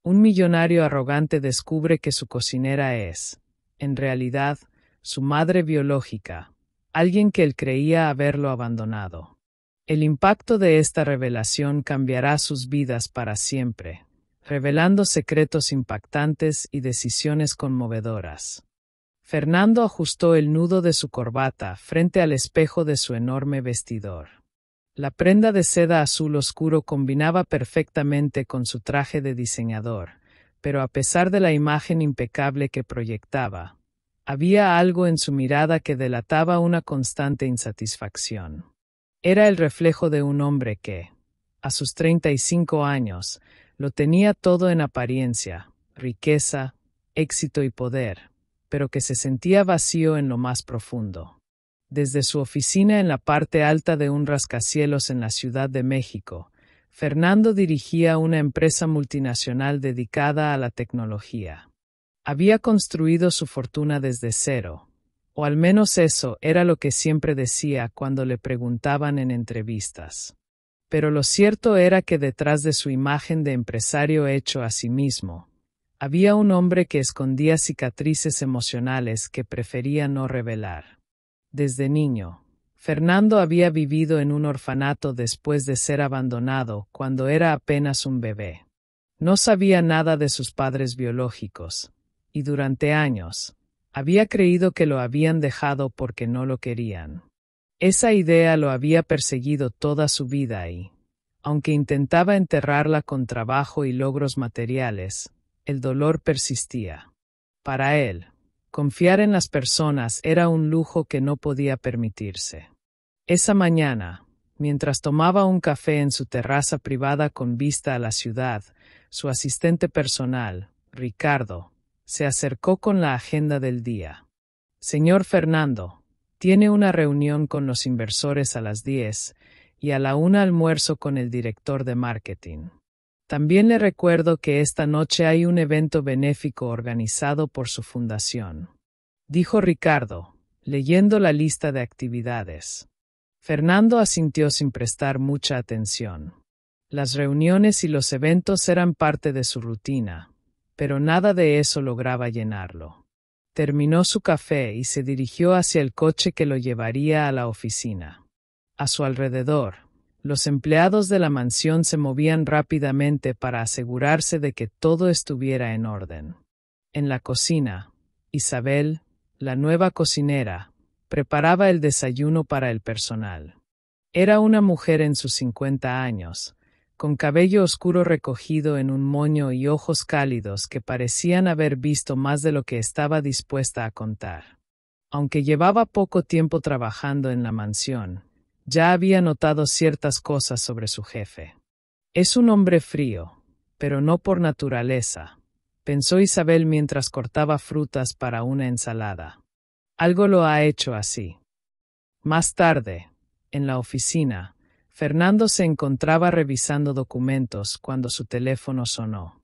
Un millonario arrogante descubre que su cocinera es, en realidad, su madre biológica, alguien que él creía haberlo abandonado. El impacto de esta revelación cambiará sus vidas para siempre, revelando secretos impactantes y decisiones conmovedoras. Fernando ajustó el nudo de su corbata frente al espejo de su enorme vestidor. La prenda de seda azul oscuro combinaba perfectamente con su traje de diseñador, pero a pesar de la imagen impecable que proyectaba, había algo en su mirada que delataba una constante insatisfacción. Era el reflejo de un hombre que, a sus 35 años, lo tenía todo en apariencia, riqueza, éxito y poder, pero que se sentía vacío en lo más profundo. Desde su oficina en la parte alta de un rascacielos en la Ciudad de México, Fernando dirigía una empresa multinacional dedicada a la tecnología. Había construido su fortuna desde cero, o al menos eso era lo que siempre decía cuando le preguntaban en entrevistas. Pero lo cierto era que detrás de su imagen de empresario hecho a sí mismo, había un hombre que escondía cicatrices emocionales que prefería no revelar. Desde niño, Fernando había vivido en un orfanato después de ser abandonado cuando era apenas un bebé. No sabía nada de sus padres biológicos, y durante años, había creído que lo habían dejado porque no lo querían. Esa idea lo había perseguido toda su vida y, aunque intentaba enterrarla con trabajo y logros materiales, el dolor persistía. Para él, confiar en las personas era un lujo que no podía permitirse. Esa mañana, mientras tomaba un café en su terraza privada con vista a la ciudad, su asistente personal, Ricardo, se acercó con la agenda del día. Señor Fernando, tiene una reunión con los inversores a las 10 y a la 1 almuerzo con el director de marketing. También le recuerdo que esta noche hay un evento benéfico organizado por su fundación, dijo Ricardo, leyendo la lista de actividades. Fernando asintió sin prestar mucha atención. Las reuniones y los eventos eran parte de su rutina, pero nada de eso lograba llenarlo. Terminó su café y se dirigió hacia el coche que lo llevaría a la oficina. A su alrededor, los empleados de la mansión se movían rápidamente para asegurarse de que todo estuviera en orden. En la cocina, Isabel, la nueva cocinera, preparaba el desayuno para el personal. Era una mujer en sus 50 años, con cabello oscuro recogido en un moño y ojos cálidos que parecían haber visto más de lo que estaba dispuesta a contar. Aunque llevaba poco tiempo trabajando en la mansión, ya había notado ciertas cosas sobre su jefe. Es un hombre frío, pero no por naturaleza, pensó Isabel mientras cortaba frutas para una ensalada. Algo lo ha hecho así. Más tarde, en la oficina, Fernando se encontraba revisando documentos cuando su teléfono sonó.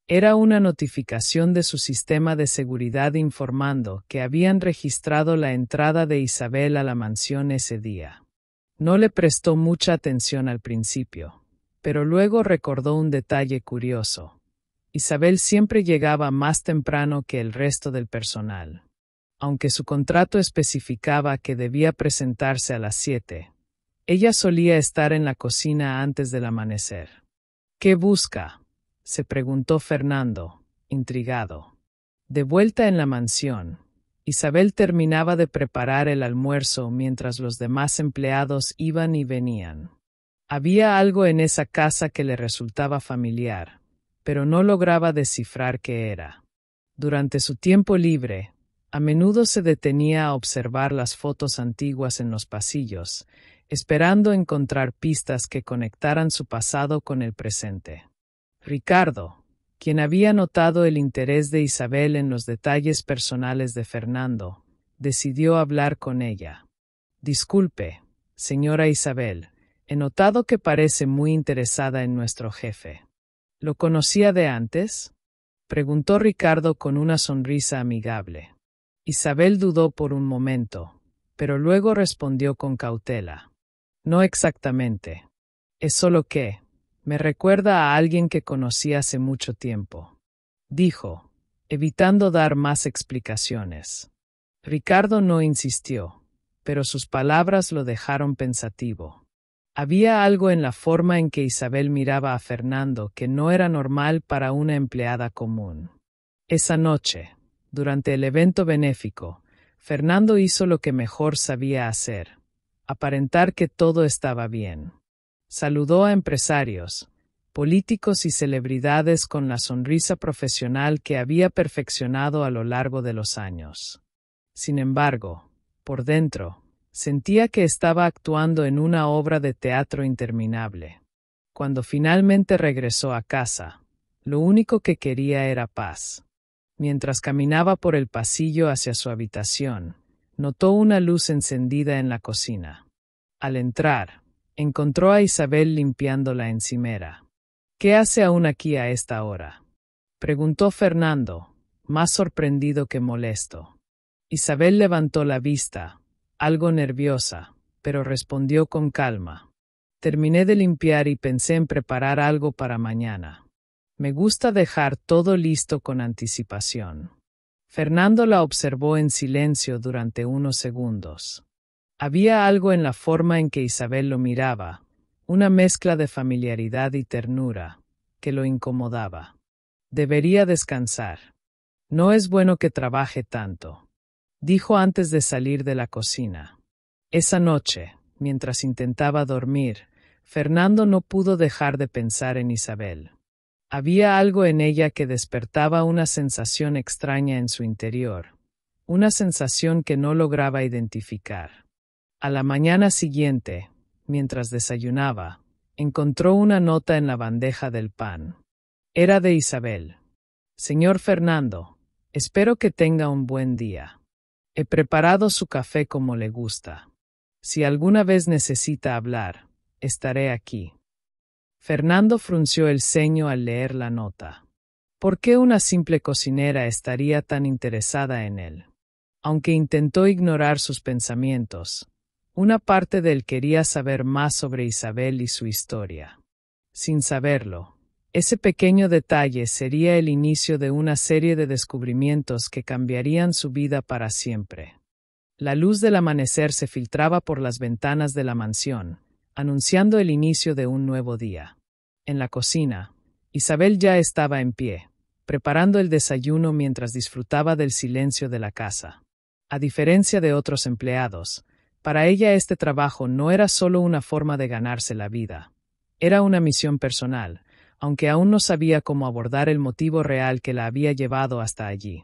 Era una notificación de su sistema de seguridad informando que habían registrado la entrada de Isabel a la mansión ese día. No le prestó mucha atención al principio, pero luego recordó un detalle curioso. Isabel siempre llegaba más temprano que el resto del personal. Aunque su contrato especificaba que debía presentarse a las 7, ella solía estar en la cocina antes del amanecer. ¿Qué busca?, se preguntó Fernando, intrigado. De vuelta en la mansión, Isabel terminaba de preparar el almuerzo mientras los demás empleados iban y venían. Había algo en esa casa que le resultaba familiar, pero no lograba descifrar qué era. Durante su tiempo libre, a menudo se detenía a observar las fotos antiguas en los pasillos, esperando encontrar pistas que conectaran su pasado con el presente. Ricardo, quien había notado el interés de Isabel en los detalles personales de Fernando, decidió hablar con ella. Disculpe, señora Isabel, he notado que parece muy interesada en nuestro jefe. ¿Lo conocía de antes?, preguntó Ricardo con una sonrisa amigable. Isabel dudó por un momento, pero luego respondió con cautela. No exactamente. Es solo que, Me recuerda a alguien que conocí hace mucho tiempo, dijo, evitando dar más explicaciones. Ricardo no insistió, pero sus palabras lo dejaron pensativo. Había algo en la forma en que Isabel miraba a Fernando que no era normal para una empleada común. Esa noche, durante el evento benéfico, Fernando hizo lo que mejor sabía hacer: aparentar que todo estaba bien. Saludó a empresarios, políticos y celebridades con la sonrisa profesional que había perfeccionado a lo largo de los años. Sin embargo, por dentro, sentía que estaba actuando en una obra de teatro interminable. Cuando finalmente regresó a casa, lo único que quería era paz. Mientras caminaba por el pasillo hacia su habitación, notó una luz encendida en la cocina. Al entrar, encontró a Isabel limpiando la encimera. «¿Qué hace aún aquí a esta hora?», preguntó Fernando, más sorprendido que molesto. Isabel levantó la vista, algo nerviosa, pero respondió con calma. «Terminé de limpiar y pensé en preparar algo para mañana. Me gusta dejar todo listo con anticipación». Fernando la observó en silencio durante unos segundos. Había algo en la forma en que Isabel lo miraba, una mezcla de familiaridad y ternura, que lo incomodaba. «Debería descansar. No es bueno que trabaje tanto», dijo antes de salir de la cocina. Esa noche, mientras intentaba dormir, Fernando no pudo dejar de pensar en Isabel. Había algo en ella que despertaba una sensación extraña en su interior, una sensación que no lograba identificar. A la mañana siguiente, mientras desayunaba, encontró una nota en la bandeja del pan. Era de Isabel. «Señor Fernando, espero que tenga un buen día. He preparado su café como le gusta. Si alguna vez necesita hablar, estaré aquí». Fernando frunció el ceño al leer la nota. ¿Por qué una simple cocinera estaría tan interesada en él? Aunque intentó ignorar sus pensamientos, una parte de él quería saber más sobre Isabel y su historia. Sin saberlo, ese pequeño detalle sería el inicio de una serie de descubrimientos que cambiarían su vida para siempre. La luz del amanecer se filtraba por las ventanas de la mansión, anunciando el inicio de un nuevo día. En la cocina, Isabel ya estaba en pie, preparando el desayuno mientras disfrutaba del silencio de la casa. A diferencia de otros empleados, para ella este trabajo no era solo una forma de ganarse la vida. Era una misión personal, aunque aún no sabía cómo abordar el motivo real que la había llevado hasta allí.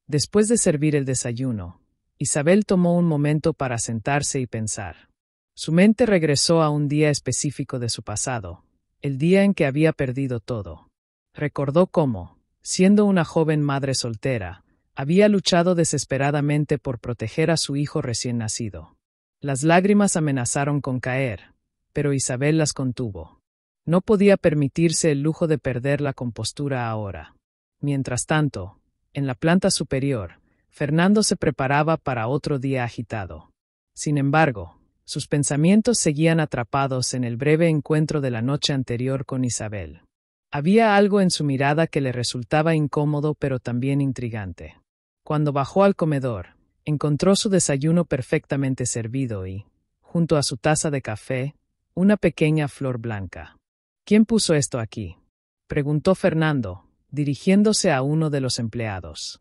Después de servir el desayuno, Isabel tomó un momento para sentarse y pensar. Su mente regresó a un día específico de su pasado, el día en que había perdido todo. Recordó cómo, siendo una joven madre soltera, había luchado desesperadamente por proteger a su hijo recién nacido. Las lágrimas amenazaron con caer, pero Isabel las contuvo. No podía permitirse el lujo de perder la compostura ahora. Mientras tanto, en la planta superior, Fernando se preparaba para otro día agitado. Sin embargo, sus pensamientos seguían atrapados en el breve encuentro de la noche anterior con Isabel. Había algo en su mirada que le resultaba incómodo pero también intrigante. Cuando bajó al comedor, encontró su desayuno perfectamente servido y, junto a su taza de café, una pequeña flor blanca. «¿Quién puso esto aquí?», preguntó Fernando, dirigiéndose a uno de los empleados.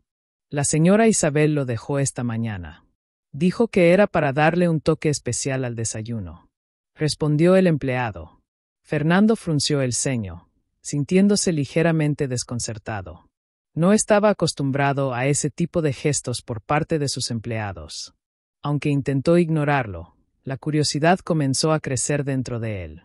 «La señora Isabel lo dejó esta mañana. Dijo que era para darle un toque especial al desayuno», respondió el empleado. Fernando frunció el ceño, sintiéndose ligeramente desconcertado. No estaba acostumbrado a ese tipo de gestos por parte de sus empleados. Aunque intentó ignorarlo, la curiosidad comenzó a crecer dentro de él.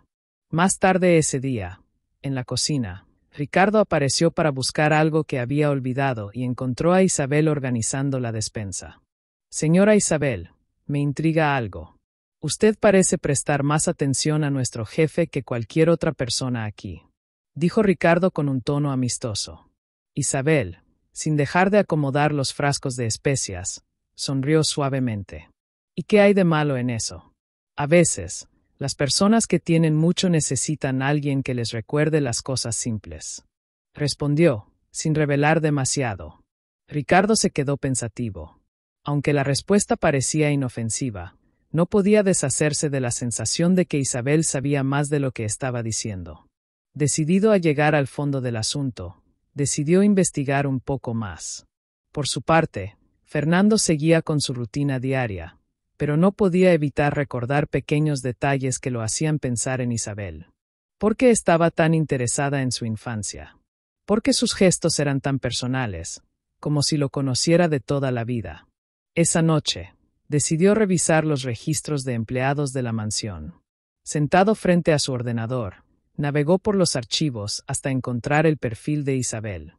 Más tarde ese día, en la cocina, Ricardo apareció para buscar algo que había olvidado y encontró a Isabel organizando la despensa. «Señora Isabel, me intriga algo. Usted parece prestar más atención a nuestro jefe que cualquier otra persona aquí», dijo Ricardo con un tono amistoso. Isabel, sin dejar de acomodar los frascos de especias, sonrió suavemente. «¿Y qué hay de malo en eso? A veces, Las personas que tienen mucho necesitan a alguien que les recuerde las cosas simples. Respondió, sin revelar demasiado. Ricardo se quedó pensativo. Aunque la respuesta parecía inofensiva, no podía deshacerse de la sensación de que Isabel sabía más de lo que estaba diciendo. Decidido a llegar al fondo del asunto, decidió investigar un poco más. Por su parte, Fernando seguía con su rutina diaria, pero no podía evitar recordar pequeños detalles que lo hacían pensar en Isabel. ¿Por qué estaba tan interesada en su infancia? ¿Por qué sus gestos eran tan personales, como si lo conociera de toda la vida? Esa noche, decidió revisar los registros de empleados de la mansión. Sentado frente a su ordenador, navegó por los archivos hasta encontrar el perfil de Isabel.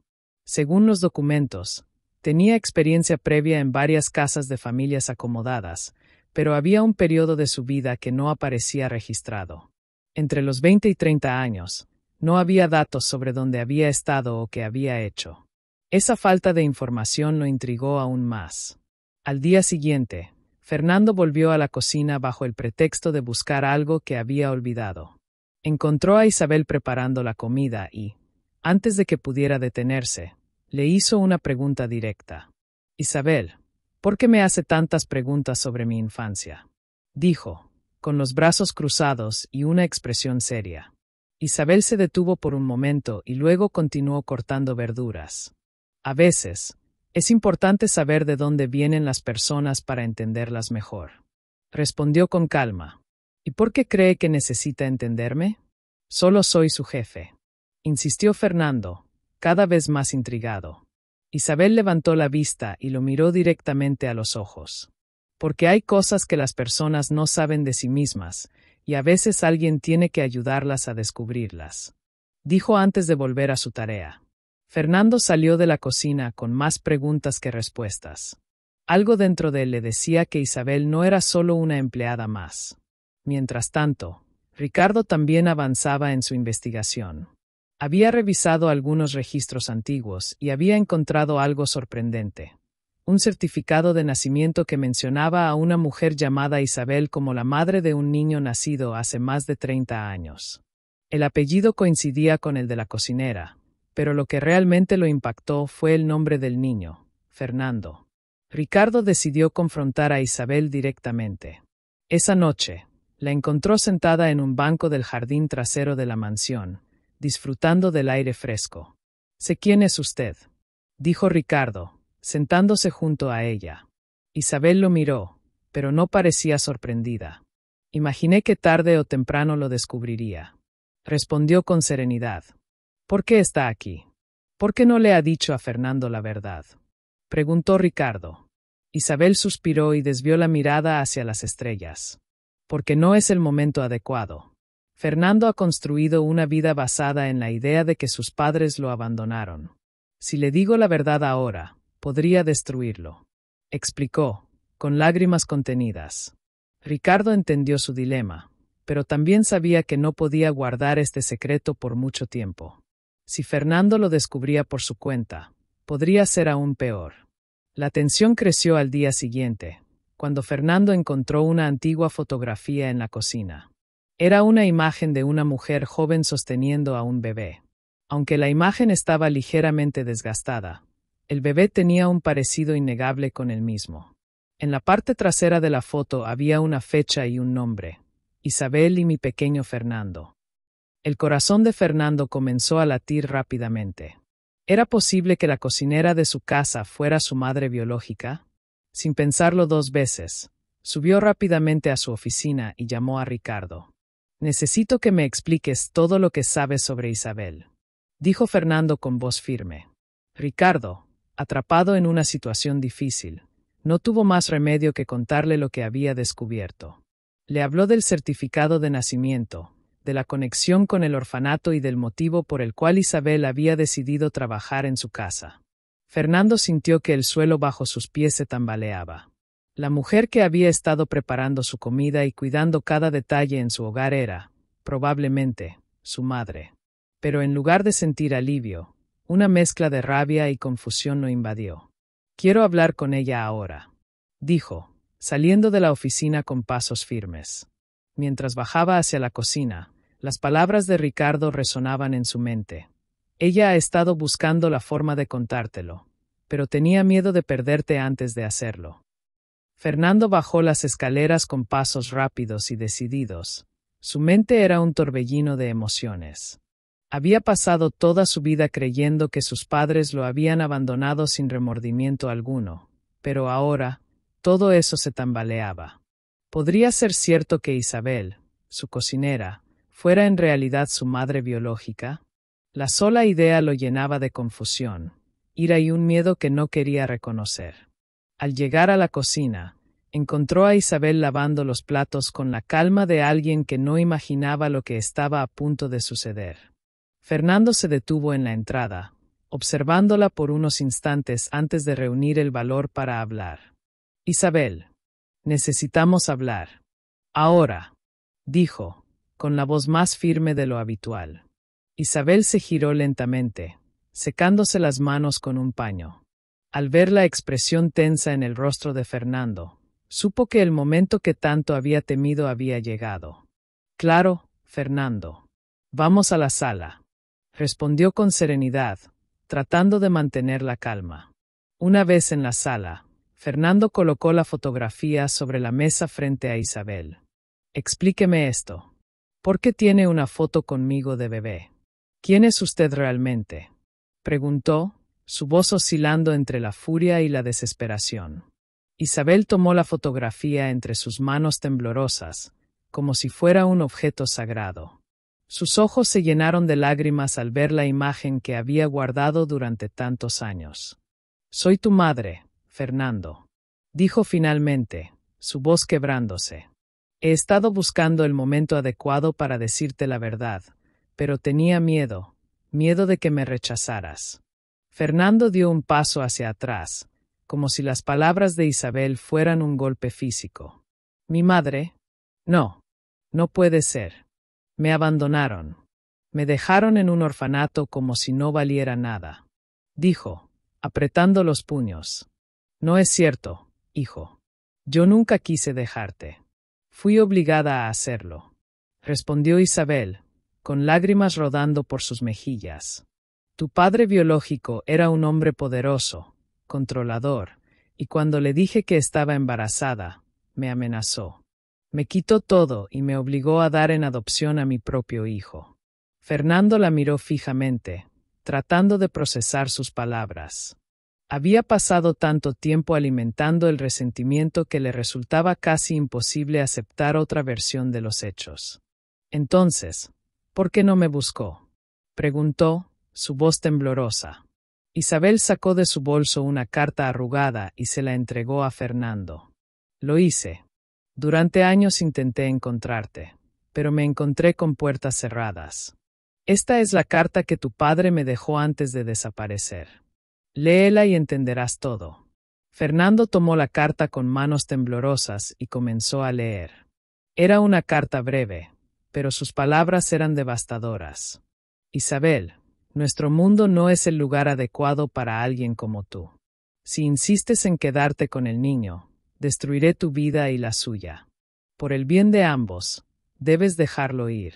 Según los documentos, tenía experiencia previa en varias casas de familias acomodadas, pero había un periodo de su vida que no aparecía registrado. Entre los 20 y 30 años, no había datos sobre dónde había estado o qué había hecho. Esa falta de información lo intrigó aún más. Al día siguiente, Fernando volvió a la cocina bajo el pretexto de buscar algo que había olvidado. Encontró a Isabel preparando la comida y, antes de que pudiera detenerse, le hizo una pregunta directa. Isabel, ¿por qué me hace tantas preguntas sobre mi infancia? Dijo, con los brazos cruzados y una expresión seria. Isabel se detuvo por un momento y luego continuó cortando verduras. A veces, es importante saber de dónde vienen las personas para entenderlas mejor. Respondió con calma. ¿Y por qué cree que necesita entenderme? Solo soy su jefe. Insistió Fernando, cada vez más intrigado. Isabel levantó la vista y lo miró directamente a los ojos. Porque hay cosas que las personas no saben de sí mismas, y a veces alguien tiene que ayudarlas a descubrirlas. Dijo antes de volver a su tarea. Fernando salió de la cocina con más preguntas que respuestas. Algo dentro de él le decía que Isabel no era solo una empleada más. Mientras tanto, Ricardo también avanzaba en su investigación. Había revisado algunos registros antiguos y había encontrado algo sorprendente. Un certificado de nacimiento que mencionaba a una mujer llamada Isabel como la madre de un niño nacido hace más de 30 años. El apellido coincidía con el de la cocinera, pero lo que realmente lo impactó fue el nombre del niño, Fernando. Ricardo decidió confrontar a Isabel directamente. Esa noche, la encontró sentada en un banco del jardín trasero de la mansión, disfrutando del aire fresco. «Sé quién es usted», dijo Ricardo, sentándose junto a ella. Isabel lo miró, pero no parecía sorprendida. «Imaginé que tarde o temprano lo descubriría», respondió con serenidad. «¿Por qué está aquí? ¿Por qué no le ha dicho a Fernando la verdad?», preguntó Ricardo. Isabel suspiró y desvió la mirada hacia las estrellas. «Porque no es el momento adecuado. Fernando ha construido una vida basada en la idea de que sus padres lo abandonaron. Si le digo la verdad ahora, podría destruirlo», explicó, con lágrimas contenidas. Ricardo entendió su dilema, pero también sabía que no podía guardar este secreto por mucho tiempo. Si Fernando lo descubría por su cuenta, podría ser aún peor. La tensión creció al día siguiente, cuando Fernando encontró una antigua fotografía en la cocina. Era una imagen de una mujer joven sosteniendo a un bebé. Aunque la imagen estaba ligeramente desgastada, el bebé tenía un parecido innegable con el mismo. En la parte trasera de la foto había una fecha y un nombre: Isabel y mi pequeño Fernando. El corazón de Fernando comenzó a latir rápidamente. ¿Era posible que la cocinera de su casa fuera su madre biológica? Sin pensarlo dos veces, subió rápidamente a su oficina y llamó a Ricardo. «Necesito que me expliques todo lo que sabes sobre Isabel», dijo Fernando con voz firme. Ricardo, atrapado en una situación difícil, no tuvo más remedio que contarle lo que había descubierto. Le habló del certificado de nacimiento, de la conexión con el orfanato y del motivo por el cual Isabel había decidido trabajar en su casa. Fernando sintió que el suelo bajo sus pies se tambaleaba. La mujer que había estado preparando su comida y cuidando cada detalle en su hogar era, probablemente, su madre. Pero en lugar de sentir alivio, una mezcla de rabia y confusión lo invadió. «Quiero hablar con ella ahora», dijo, saliendo de la oficina con pasos firmes. Mientras bajaba hacia la cocina, las palabras de Ricardo resonaban en su mente. Ella ha estado buscando la forma de contártelo, pero tenía miedo de perderte antes de hacerlo. Fernando bajó las escaleras con pasos rápidos y decididos. Su mente era un torbellino de emociones. Había pasado toda su vida creyendo que sus padres lo habían abandonado sin remordimiento alguno, pero ahora, todo eso se tambaleaba. ¿Podría ser cierto que Isabel, su cocinera, fuera en realidad su madre biológica? La sola idea lo llenaba de confusión, ira y un miedo que no quería reconocer. Al llegar a la cocina, encontró a Isabel lavando los platos con la calma de alguien que no imaginaba lo que estaba a punto de suceder. Fernando se detuvo en la entrada, observándola por unos instantes antes de reunir el valor para hablar. «Isabel, necesitamos hablar. Ahora», dijo, con la voz más firme de lo habitual. Isabel se giró lentamente, secándose las manos con un paño. Al ver la expresión tensa en el rostro de Fernando, supo que el momento que tanto había temido había llegado. «Claro, Fernando. Vamos a la sala», respondió con serenidad, tratando de mantener la calma. Una vez en la sala, Fernando colocó la fotografía sobre la mesa frente a Isabel. «Explíqueme esto. ¿Por qué tiene una foto conmigo de bebé? ¿Quién es usted realmente?», preguntó, su voz oscilando entre la furia y la desesperación. Isabel tomó la fotografía entre sus manos temblorosas, como si fuera un objeto sagrado. Sus ojos se llenaron de lágrimas al ver la imagen que había guardado durante tantos años. «Soy tu madre, Fernando», dijo finalmente, su voz quebrándose. «He estado buscando el momento adecuado para decirte la verdad, pero tenía miedo de que me rechazaras». Fernando dio un paso hacia atrás, como si las palabras de Isabel fueran un golpe físico. «¿Mi madre? No, no puede ser. Me abandonaron. Me dejaron en un orfanato como si no valiera nada», dijo, apretando los puños. «No es cierto, hijo. Yo nunca quise dejarte. Fui obligada a hacerlo», respondió Isabel, con lágrimas rodando por sus mejillas. «Tu padre biológico era un hombre poderoso, controlador, y cuando le dije que estaba embarazada, me amenazó. Me quitó todo y me obligó a dar en adopción a mi propio hijo». Fernando la miró fijamente, tratando de procesar sus palabras. Había pasado tanto tiempo alimentando el resentimiento que le resultaba casi imposible aceptar otra versión de los hechos. «Entonces, ¿por qué no me buscó?», preguntó, su voz temblorosa. Isabel sacó de su bolso una carta arrugada y se la entregó a Fernando. «Lo hice. Durante años intenté encontrarte, pero me encontré con puertas cerradas. Esta es la carta que tu padre me dejó antes de desaparecer. Léela y entenderás todo». Fernando tomó la carta con manos temblorosas y comenzó a leer. Era una carta breve, pero sus palabras eran devastadoras. «Isabel, nuestro mundo no es el lugar adecuado para alguien como tú. Si insistes en quedarte con el niño, destruiré tu vida y la suya. Por el bien de ambos, debes dejarlo ir».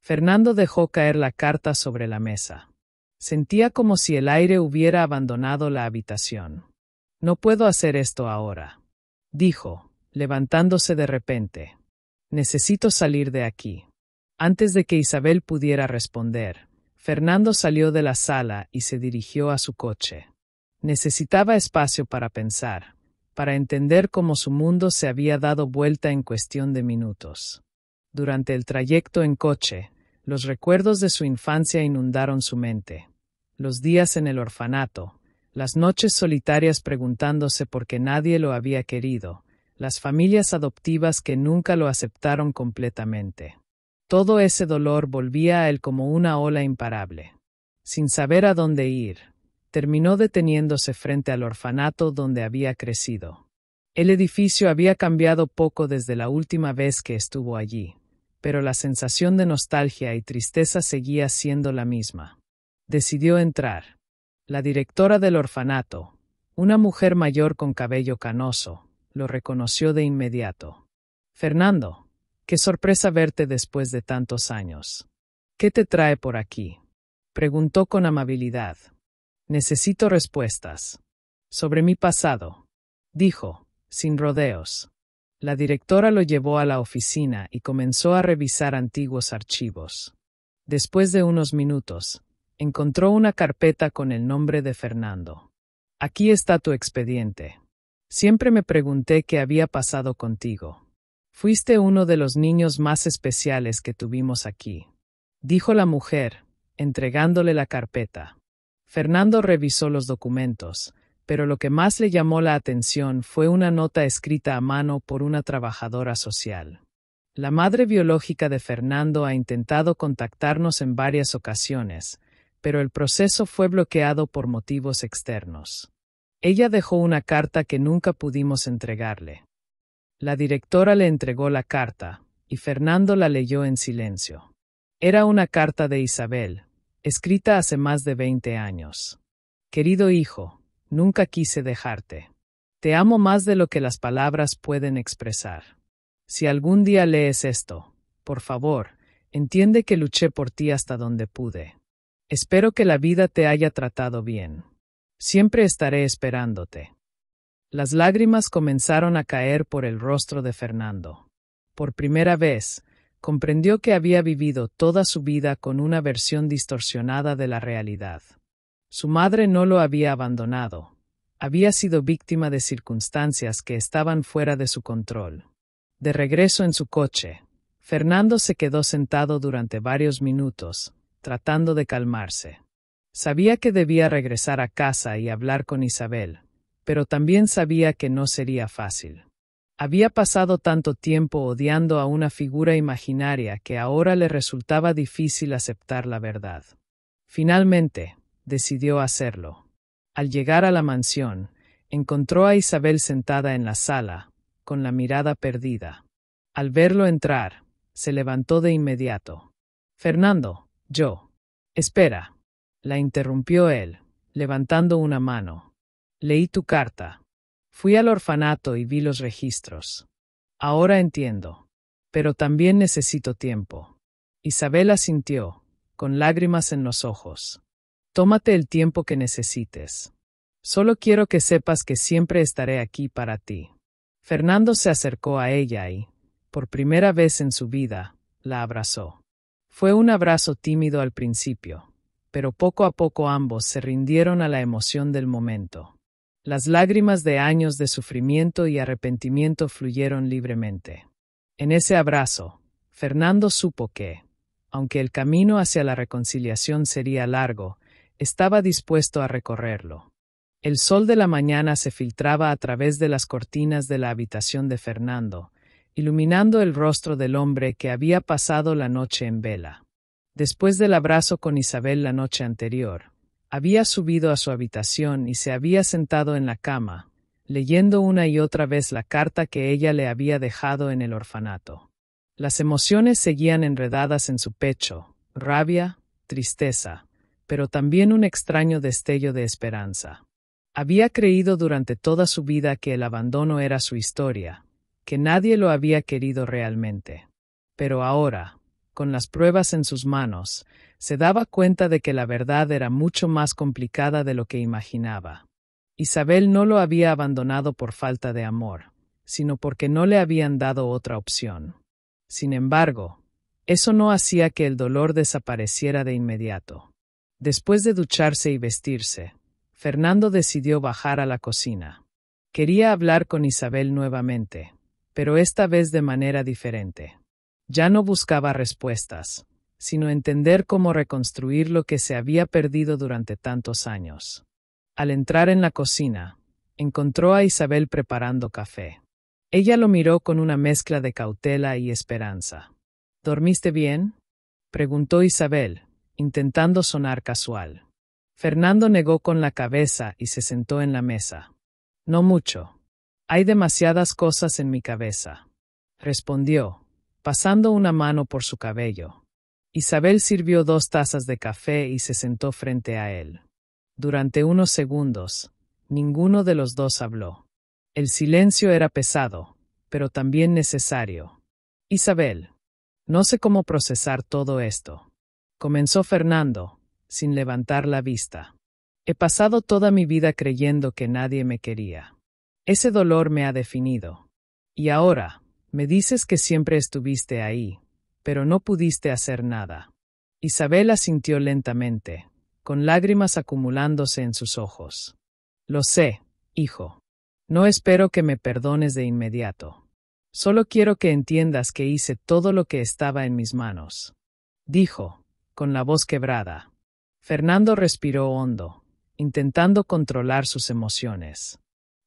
Fernando dejó caer la carta sobre la mesa. Sentía como si el aire hubiera abandonado la habitación. «No puedo hacer esto ahora», dijo, levantándose de repente. «Necesito salir de aquí». Antes de que Isabel pudiera responder, Fernando salió de la sala y se dirigió a su coche. Necesitaba espacio para pensar, para entender cómo su mundo se había dado vuelta en cuestión de minutos. Durante el trayecto en coche, los recuerdos de su infancia inundaron su mente. Los días en el orfanato, las noches solitarias preguntándose por qué nadie lo había querido, las familias adoptivas que nunca lo aceptaron completamente. Todo ese dolor volvía a él como una ola imparable. Sin saber a dónde ir, terminó deteniéndose frente al orfanato donde había crecido. El edificio había cambiado poco desde la última vez que estuvo allí, pero la sensación de nostalgia y tristeza seguía siendo la misma. Decidió entrar. La directora del orfanato, una mujer mayor con cabello canoso, lo reconoció de inmediato. «Fernando, Qué sorpresa verte después de tantos años. ¿Qué te trae por aquí? Preguntó con amabilidad. Necesito respuestas. Sobre mi pasado, dijo, sin rodeos. La directora lo llevó a la oficina y comenzó a revisar antiguos archivos. Después de unos minutos, encontró una carpeta con el nombre de Fernando. Aquí está tu expediente. Siempre me pregunté qué había pasado contigo. Fuiste uno de los niños más especiales que tuvimos aquí, dijo la mujer, entregándole la carpeta. Fernando revisó los documentos, pero lo que más le llamó la atención fue una nota escrita a mano por una trabajadora social. La madre biológica de Fernando ha intentado contactarnos en varias ocasiones, pero el proceso fue bloqueado por motivos externos. Ella dejó una carta que nunca pudimos entregarle. La directora le entregó la carta, y Fernando la leyó en silencio. Era una carta de Isabel, escrita hace más de 20 años. Querido hijo, nunca quise dejarte. Te amo más de lo que las palabras pueden expresar. Si algún día lees esto, por favor, entiende que luché por ti hasta donde pude. Espero que la vida te haya tratado bien. Siempre estaré esperándote. Las lágrimas comenzaron a caer por el rostro de Fernando. Por primera vez, comprendió que había vivido toda su vida con una versión distorsionada de la realidad. Su madre no lo había abandonado. Había sido víctima de circunstancias que estaban fuera de su control. De regreso en su coche, Fernando se quedó sentado durante varios minutos, tratando de calmarse. Sabía que debía regresar a casa y hablar con Isabel, pero también sabía que no sería fácil. Había pasado tanto tiempo odiando a una figura imaginaria que ahora le resultaba difícil aceptar la verdad. Finalmente, decidió hacerlo. Al llegar a la mansión, encontró a Isabel sentada en la sala, con la mirada perdida. Al verlo entrar, se levantó de inmediato. Fernando, yo. Espera, la interrumpió él, levantando una mano. Leí tu carta. Fui al orfanato y vi los registros. Ahora entiendo. Pero también necesito tiempo. Isabel asintió, con lágrimas en los ojos. Tómate el tiempo que necesites. Solo quiero que sepas que siempre estaré aquí para ti. Fernando se acercó a ella y, por primera vez en su vida, la abrazó. Fue un abrazo tímido al principio, pero poco a poco ambos se rindieron a la emoción del momento. Las lágrimas de años de sufrimiento y arrepentimiento fluyeron libremente. En ese abrazo, Fernando supo que, aunque el camino hacia la reconciliación sería largo, estaba dispuesto a recorrerlo. El sol de la mañana se filtraba a través de las cortinas de la habitación de Fernando, iluminando el rostro del hombre que había pasado la noche en vela. Después del abrazo con Isabel la noche anterior, había subido a su habitación y se había sentado en la cama, leyendo una y otra vez la carta que ella le había dejado en el orfanato. Las emociones seguían enredadas en su pecho, rabia, tristeza, pero también un extraño destello de esperanza. Había creído durante toda su vida que el abandono era su historia, que nadie lo había querido realmente. Pero ahora, con las pruebas en sus manos, se daba cuenta de que la verdad era mucho más complicada de lo que imaginaba. Isabel no lo había abandonado por falta de amor, sino porque no le habían dado otra opción. Sin embargo, eso no hacía que el dolor desapareciera de inmediato. Después de ducharse y vestirse, Fernando decidió bajar a la cocina. Quería hablar con Isabel nuevamente, pero esta vez de manera diferente. Ya no buscaba respuestas, sino entender cómo reconstruir lo que se había perdido durante tantos años. Al entrar en la cocina, encontró a Isabel preparando café. Ella lo miró con una mezcla de cautela y esperanza. ¿Dormiste bien?, preguntó Isabel, intentando sonar casual. Fernando negó con la cabeza y se sentó en la mesa. No mucho. Hay demasiadas cosas en mi cabeza, respondió, pasando una mano por su cabello. Isabel sirvió 2 tazas de café y se sentó frente a él. Durante unos segundos, ninguno de los dos habló. El silencio era pesado, pero también necesario. Isabel, no sé cómo procesar todo esto. Comenzó Fernando, sin levantar la vista. He pasado toda mi vida creyendo que nadie me quería. Ese dolor me ha definido. Y ahora, me dices que siempre estuviste ahí, pero no pudiste hacer nada. Isabel asintió lentamente, con lágrimas acumulándose en sus ojos. Lo sé, hijo. No espero que me perdones de inmediato. Solo quiero que entiendas que hice todo lo que estaba en mis manos. Dijo, con la voz quebrada. Fernando respiró hondo, intentando controlar sus emociones.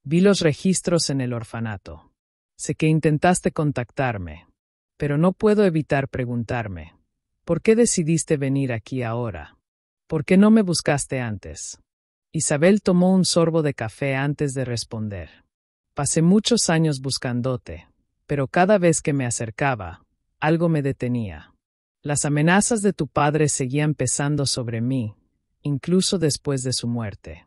Vi los registros en el orfanato. Sé que intentaste contactarme, pero no puedo evitar preguntarme, ¿por qué decidiste venir aquí ahora? ¿Por qué no me buscaste antes? Isabel tomó un sorbo de café antes de responder. Pasé muchos años buscándote, pero cada vez que me acercaba, algo me detenía. Las amenazas de tu padre seguían pesando sobre mí, incluso después de su muerte.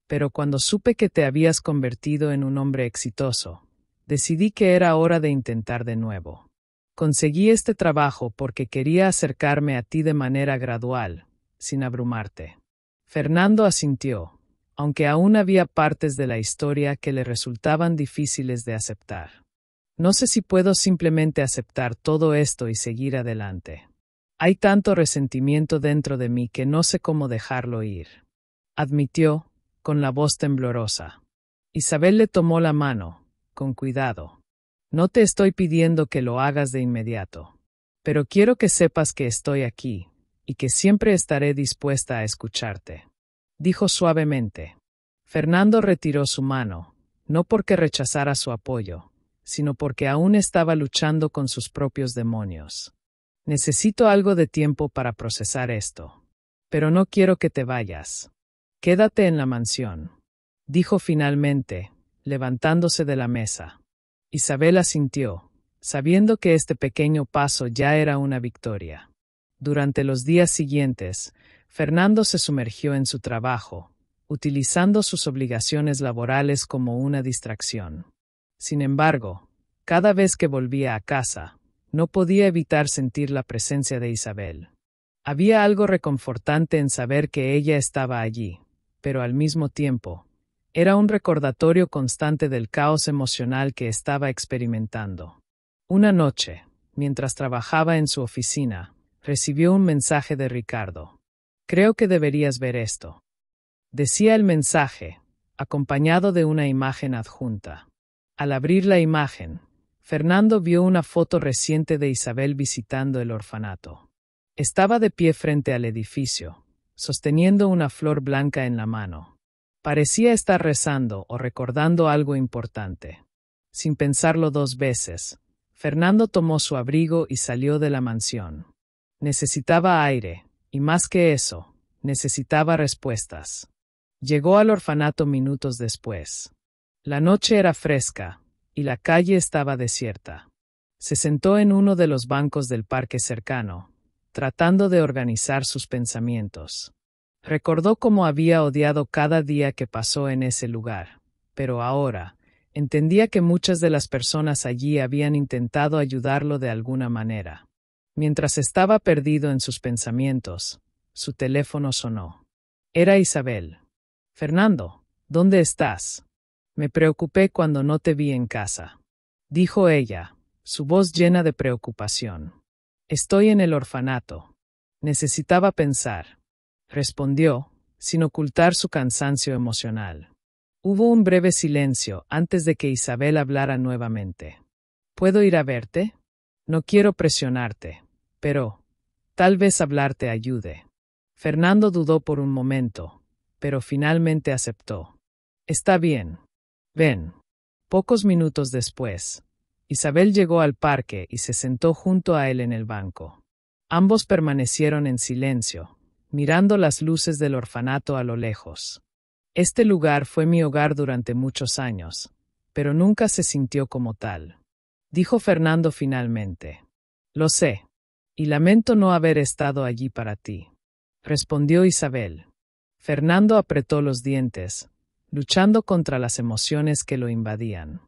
Pero cuando supe que te habías convertido en un hombre exitoso, decidí que era hora de intentar de nuevo. Conseguí este trabajo porque quería acercarme a ti de manera gradual, sin abrumarte. Fernando asintió, aunque aún había partes de la historia que le resultaban difíciles de aceptar. No sé si puedo simplemente aceptar todo esto y seguir adelante. Hay tanto resentimiento dentro de mí que no sé cómo dejarlo ir. Admitió, con la voz temblorosa. Isabel le tomó la mano, con cuidado. No te estoy pidiendo que lo hagas de inmediato, pero quiero que sepas que estoy aquí, y que siempre estaré dispuesta a escucharte. Dijo suavemente. Fernando retiró su mano, no porque rechazara su apoyo, sino porque aún estaba luchando con sus propios demonios. Necesito algo de tiempo para procesar esto. Pero no quiero que te vayas. Quédate en la mansión, dijo finalmente, levantándose de la mesa. Isabel asintió, sabiendo que este pequeño paso ya era una victoria. Durante los días siguientes, Fernando se sumergió en su trabajo, utilizando sus obligaciones laborales como una distracción. Sin embargo, cada vez que volvía a casa, no podía evitar sentir la presencia de Isabel. Había algo reconfortante en saber que ella estaba allí, pero al mismo tiempo, era un recordatorio constante del caos emocional que estaba experimentando. Una noche, mientras trabajaba en su oficina, recibió un mensaje de Ricardo. Creo que deberías ver esto. Decía el mensaje, acompañado de una imagen adjunta. Al abrir la imagen, Fernando vio una foto reciente de Isabel visitando el orfanato. Estaba de pie frente al edificio, sosteniendo una flor blanca en la mano. Parecía estar rezando o recordando algo importante. Sin pensarlo dos veces, Fernando tomó su abrigo y salió de la mansión. Necesitaba aire, y más que eso, necesitaba respuestas. Llegó al orfanato minutos después. La noche era fresca, y la calle estaba desierta. Se sentó en uno de los bancos del parque cercano, tratando de organizar sus pensamientos. Recordó cómo había odiado cada día que pasó en ese lugar, pero ahora, entendía que muchas de las personas allí habían intentado ayudarlo de alguna manera. Mientras estaba perdido en sus pensamientos, su teléfono sonó. Era Isabel. Fernando, ¿dónde estás? Me preocupé cuando no te vi en casa, dijo ella, su voz llena de preocupación. Estoy en el orfanato. Necesitaba pensar, respondió, sin ocultar su cansancio emocional. Hubo un breve silencio antes de que Isabel hablara nuevamente. ¿Puedo ir a verte? No quiero presionarte, pero tal vez hablarte ayude. Fernando dudó por un momento, pero finalmente aceptó. Está bien. Ven. Pocos minutos después, Isabel llegó al parque y se sentó junto a él en el banco. Ambos permanecieron en silencio, mirando las luces del orfanato a lo lejos. Este lugar fue mi hogar durante muchos años, pero nunca se sintió como tal, dijo Fernando finalmente. Lo sé, y lamento no haber estado allí para ti, respondió Isabel. Fernando apretó los dientes, luchando contra las emociones que lo invadían.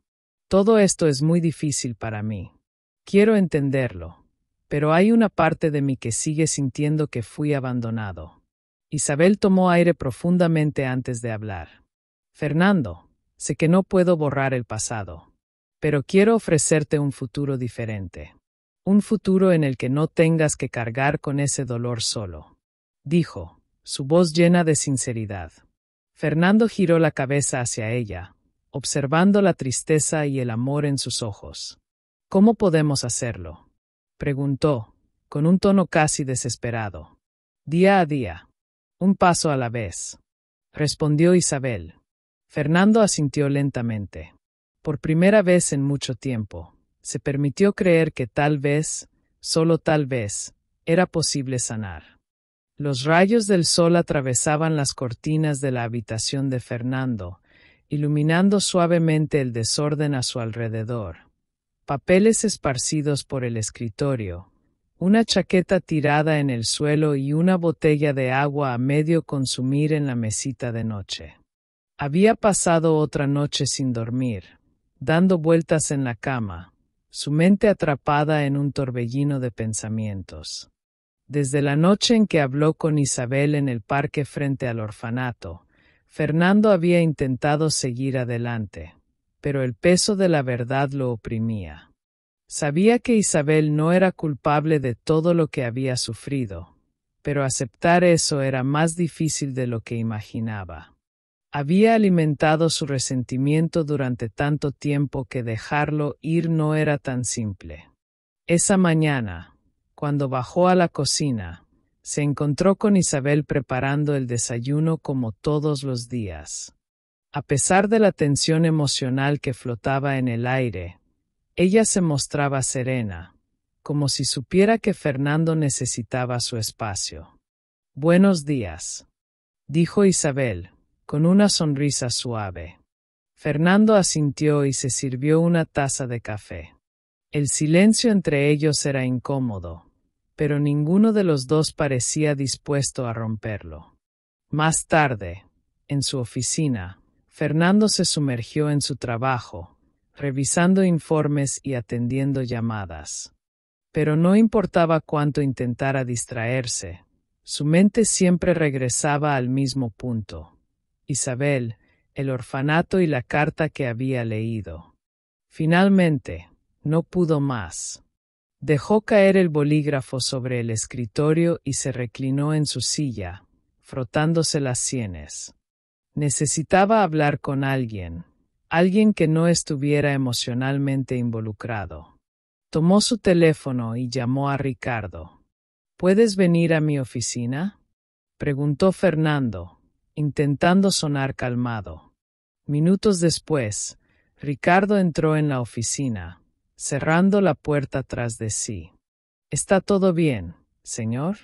Todo esto es muy difícil para mí. Quiero entenderlo, pero hay una parte de mí que sigue sintiendo que fui abandonado. Isabel tomó aire profundamente antes de hablar. Fernando, sé que no puedo borrar el pasado, pero quiero ofrecerte un futuro diferente. Un futuro en el que no tengas que cargar con ese dolor solo, dijo, su voz llena de sinceridad. Fernando giró la cabeza hacia ella, observando la tristeza y el amor en sus ojos. ¿Cómo podemos hacerlo?, preguntó, con un tono casi desesperado. Día a día. Un paso a la vez, respondió Isabel. Fernando asintió lentamente. Por primera vez en mucho tiempo, se permitió creer que tal vez, solo tal vez, era posible sanar. Los rayos del sol atravesaban las cortinas de la habitación de Fernando, iluminando suavemente el desorden a su alrededor. Papeles esparcidos por el escritorio, una chaqueta tirada en el suelo y una botella de agua a medio consumir en la mesita de noche. Había pasado otra noche sin dormir, dando vueltas en la cama, su mente atrapada en un torbellino de pensamientos. Desde la noche en que habló con Isabel en el parque frente al orfanato, Fernando había intentado seguir adelante, pero el peso de la verdad lo oprimía. Sabía que Isabel no era culpable de todo lo que había sufrido, pero aceptar eso era más difícil de lo que imaginaba. Había alimentado su resentimiento durante tanto tiempo que dejarlo ir no era tan simple. Esa mañana, cuando bajó a la cocina, se encontró con Isabel preparando el desayuno como todos los días. A pesar de la tensión emocional que flotaba en el aire, ella se mostraba serena, como si supiera que Fernando necesitaba su espacio. Buenos días, dijo Isabel, con una sonrisa suave. Fernando asintió y se sirvió una taza de café. El silencio entre ellos era incómodo, pero ninguno de los dos parecía dispuesto a romperlo. Más tarde, en su oficina, Fernando se sumergió en su trabajo, revisando informes y atendiendo llamadas. Pero no importaba cuánto intentara distraerse, su mente siempre regresaba al mismo punto. Isabel, el orfanato y la carta que había leído. Finalmente, no pudo más. Dejó caer el bolígrafo sobre el escritorio y se reclinó en su silla, frotándose las sienes. Necesitaba hablar con alguien que no estuviera emocionalmente involucrado. Tomó su teléfono y llamó a Ricardo. ¿Puedes venir a mi oficina?, preguntó Fernando, intentando sonar calmado. Minutos después, Ricardo entró en la oficina, cerrando la puerta tras de sí. ¿Está todo bien, señor?,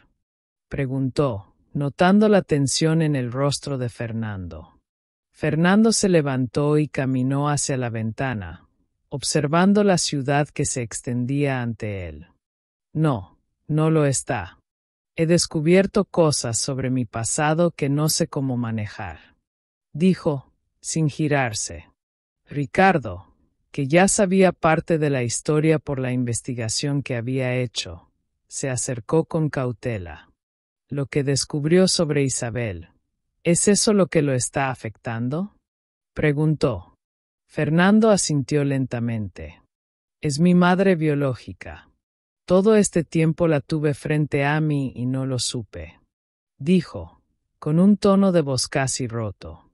preguntó, notando la tensión en el rostro de Fernando. Fernando se levantó y caminó hacia la ventana, observando la ciudad que se extendía ante él. No, no lo está. He descubierto cosas sobre mi pasado que no sé cómo manejar, dijo, sin girarse. Ricardo, que ya sabía parte de la historia por la investigación que había hecho, se acercó con cautela. Lo que descubrió sobre Isabel, ¿es eso lo que lo está afectando?, preguntó. Fernando asintió lentamente. Es mi madre biológica. Todo este tiempo la tuve frente a mí y no lo supe, dijo, con un tono de voz casi roto.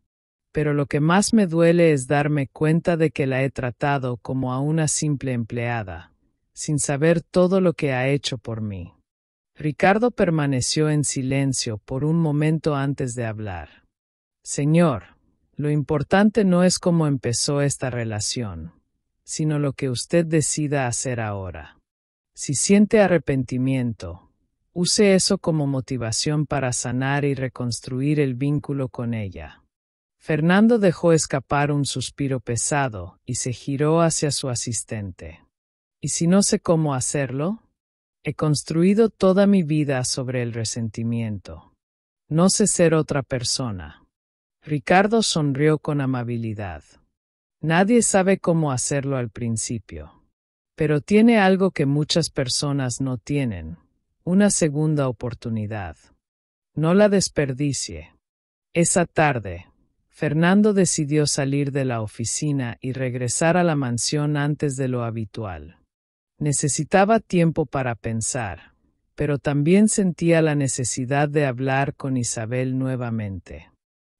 Pero lo que más me duele es darme cuenta de que la he tratado como a una simple empleada, sin saber todo lo que ha hecho por mí. Ricardo permaneció en silencio por un momento antes de hablar. Señor, lo importante no es cómo empezó esta relación, sino lo que usted decida hacer ahora. Si siente arrepentimiento, use eso como motivación para sanar y reconstruir el vínculo con ella. Fernando dejó escapar un suspiro pesado y se giró hacia su asistente. ¿Y si no sé cómo hacerlo? He construido toda mi vida sobre el resentimiento. No sé ser otra persona. Ricardo sonrió con amabilidad. Nadie sabe cómo hacerlo al principio. Pero tiene algo que muchas personas no tienen: una segunda oportunidad. No la desperdicie. Esa tarde, Fernando decidió salir de la oficina y regresar a la mansión antes de lo habitual. Necesitaba tiempo para pensar, pero también sentía la necesidad de hablar con Isabel nuevamente.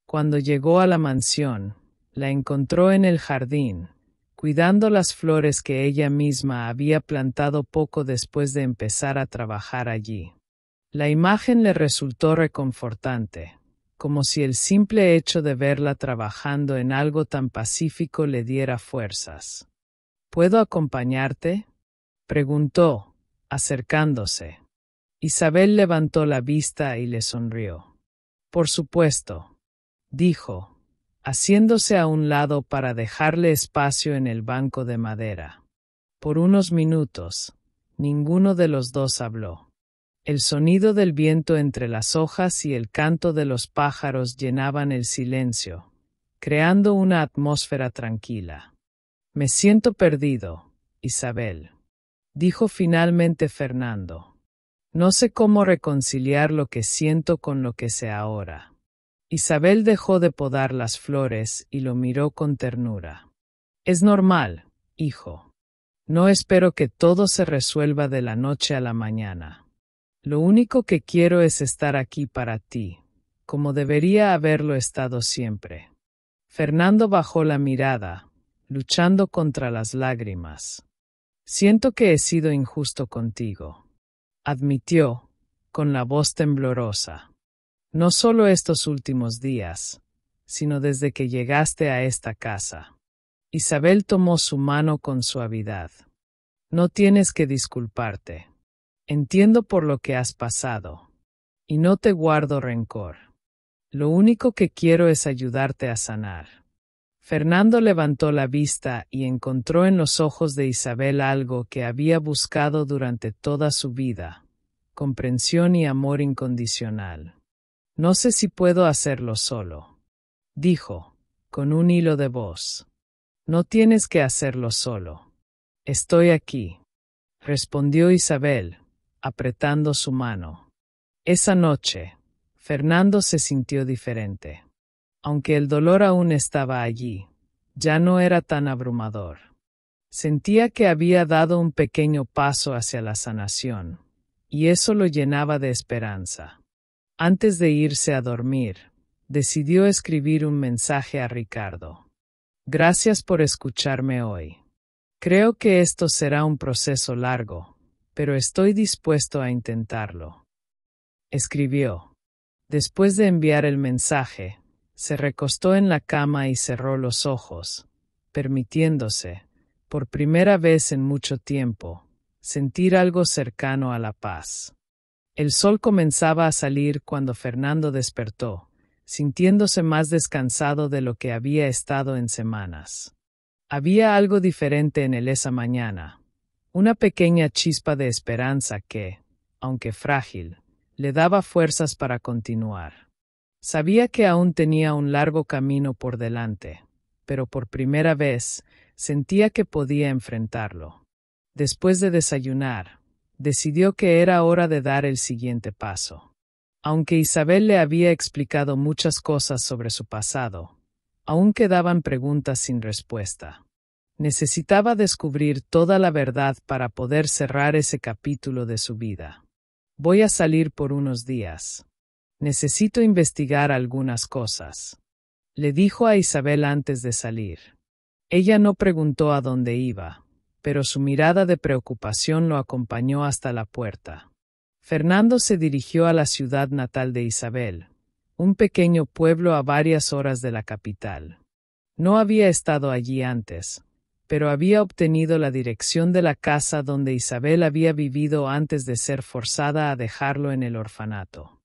Cuando llegó a la mansión, la encontró en el jardín, cuidando las flores que ella misma había plantado poco después de empezar a trabajar allí. La imagen le resultó reconfortante, como si el simple hecho de verla trabajando en algo tan pacífico le diera fuerzas. ¿Puedo acompañarte?, preguntó, acercándose. Isabel levantó la vista y le sonrió. Por supuesto, dijo, haciéndose a un lado para dejarle espacio en el banco de madera. Por unos minutos, ninguno de los dos habló. El sonido del viento entre las hojas y el canto de los pájaros llenaban el silencio, creando una atmósfera tranquila. Me siento perdido, Isabel, dijo finalmente Fernando. No sé cómo reconciliar lo que siento con lo que sé ahora. Isabel dejó de podar las flores y lo miró con ternura. Es normal, hijo. No espero que todo se resuelva de la noche a la mañana. Lo único que quiero es estar aquí para ti, como debería haberlo estado siempre. Fernando bajó la mirada, luchando contra las lágrimas. Siento que he sido injusto contigo, admitió, con la voz temblorosa. No solo estos últimos días, sino desde que llegaste a esta casa. Isabel tomó su mano con suavidad. No tienes que disculparte. Entiendo por lo que has pasado. Y no te guardo rencor. Lo único que quiero es ayudarte a sanar. Fernando levantó la vista y encontró en los ojos de Isabel algo que había buscado durante toda su vida: comprensión y amor incondicional. No sé si puedo hacerlo solo, dijo, con un hilo de voz. No tienes que hacerlo solo. Estoy aquí, respondió Isabel, apretando su mano. Esa noche, Fernando se sintió diferente. Aunque el dolor aún estaba allí, ya no era tan abrumador. Sentía que había dado un pequeño paso hacia la sanación, y eso lo llenaba de esperanza. Antes de irse a dormir, decidió escribir un mensaje a Ricardo. Gracias por escucharme hoy. Creo que esto será un proceso largo, pero estoy dispuesto a intentarlo. Escribió. Después de enviar el mensaje, se recostó en la cama y cerró los ojos, permitiéndose, por primera vez en mucho tiempo, sentir algo cercano a la paz. El sol comenzaba a salir cuando Fernando despertó, sintiéndose más descansado de lo que había estado en semanas. Había algo diferente en él esa mañana, una pequeña chispa de esperanza que, aunque frágil, le daba fuerzas para continuar. Sabía que aún tenía un largo camino por delante, pero por primera vez sentía que podía enfrentarlo. Después de desayunar, decidió que era hora de dar el siguiente paso. Aunque Isabel le había explicado muchas cosas sobre su pasado, aún quedaban preguntas sin respuesta. Necesitaba descubrir toda la verdad para poder cerrar ese capítulo de su vida. Voy a salir por unos días. Necesito investigar algunas cosas, le dijo a Isabel antes de salir. Ella no preguntó a dónde iba, pero su mirada de preocupación lo acompañó hasta la puerta. Fernando se dirigió a la ciudad natal de Isabel, un pequeño pueblo a varias horas de la capital. No había estado allí antes, pero había obtenido la dirección de la casa donde Isabel había vivido antes de ser forzada a dejarlo en el orfanato.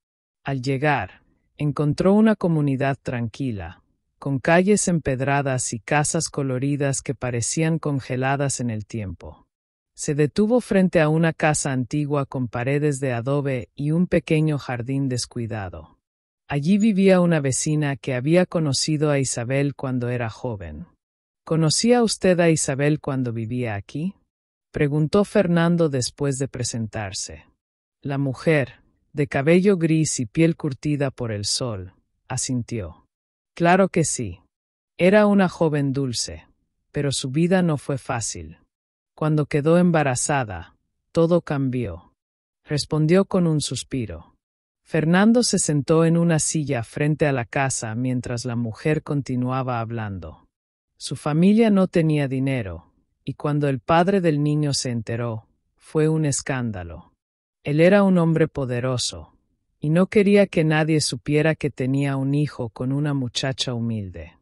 Al llegar, encontró una comunidad tranquila, con calles empedradas y casas coloridas que parecían congeladas en el tiempo. Se detuvo frente a una casa antigua con paredes de adobe y un pequeño jardín descuidado. Allí vivía una vecina que había conocido a Isabel cuando era joven. ¿Conocía usted a Isabel cuando vivía aquí?, preguntó Fernando después de presentarse. La mujer, de cabello gris y piel curtida por el sol, asintió. Claro que sí. Era una joven dulce, pero su vida no fue fácil. Cuando quedó embarazada, todo cambió. Respondió con un suspiro. Fernando se sentó en una silla frente a la casa mientras la mujer continuaba hablando. Su familia no tenía dinero, y cuando el padre del niño se enteró, fue un escándalo. Él era un hombre poderoso, y no quería que nadie supiera que tenía un hijo con una muchacha humilde.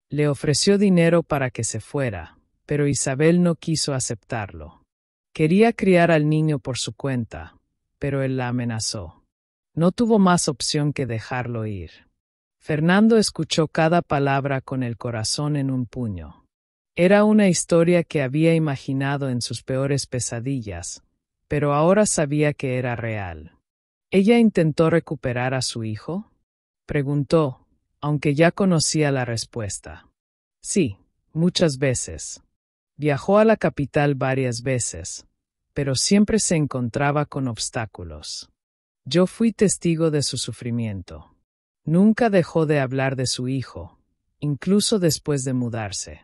Le ofreció dinero para que se fuera, pero Isabel no quiso aceptarlo. Quería criar al niño por su cuenta, pero él la amenazó. No tuvo más opción que dejarlo ir. Fernando escuchó cada palabra con el corazón en un puño. Era una historia que había imaginado en sus peores pesadillas, pero ahora sabía que era real. ¿Ella intentó recuperar a su hijo? Preguntó, aunque ya conocía la respuesta. Sí, muchas veces. Viajó a la capital varias veces, pero siempre se encontraba con obstáculos. Yo fui testigo de su sufrimiento. Nunca dejó de hablar de su hijo, incluso después de mudarse.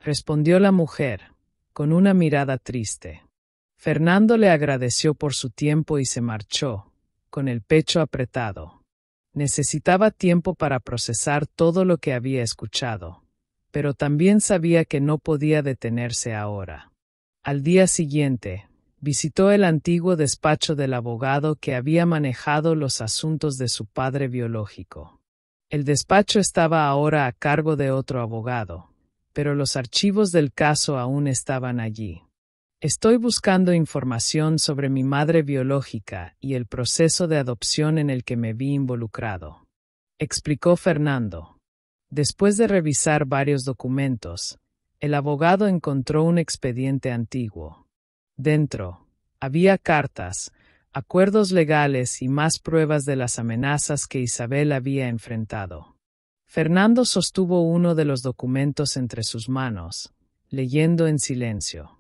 Respondió la mujer, con una mirada triste. Fernando le agradeció por su tiempo y se marchó, con el pecho apretado. Necesitaba tiempo para procesar todo lo que había escuchado, pero también sabía que no podía detenerse ahora. Al día siguiente, visitó el antiguo despacho del abogado que había manejado los asuntos de su padre biológico. El despacho estaba ahora a cargo de otro abogado, pero los archivos del caso aún estaban allí. Estoy buscando información sobre mi madre biológica y el proceso de adopción en el que me vi involucrado, explicó Fernando. Después de revisar varios documentos, el abogado encontró un expediente antiguo. Dentro, había cartas, acuerdos legales y más pruebas de las amenazas que Isabel había enfrentado. Fernando sostuvo uno de los documentos entre sus manos, leyendo en silencio.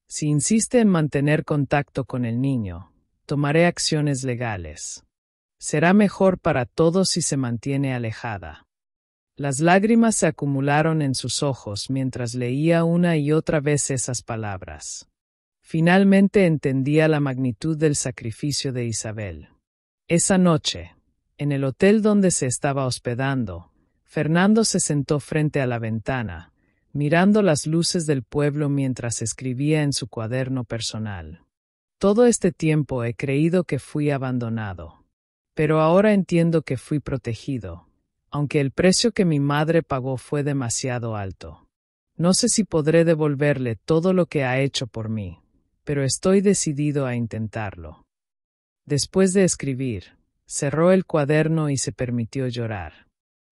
Si insiste en mantener contacto con el niño, tomaré acciones legales. Será mejor para todos si se mantiene alejada. Las lágrimas se acumularon en sus ojos mientras leía una y otra vez esas palabras. Finalmente entendía la magnitud del sacrificio de Isabel. Esa noche, en el hotel donde se estaba hospedando, Fernando se sentó frente a la ventana, mirando las luces del pueblo mientras escribía en su cuaderno personal. Todo este tiempo he creído que fui abandonado, pero ahora entiendo que fui protegido, aunque el precio que mi madre pagó fue demasiado alto. No sé si podré devolverle todo lo que ha hecho por mí, pero estoy decidido a intentarlo. Después de escribir, cerró el cuaderno y se permitió llorar.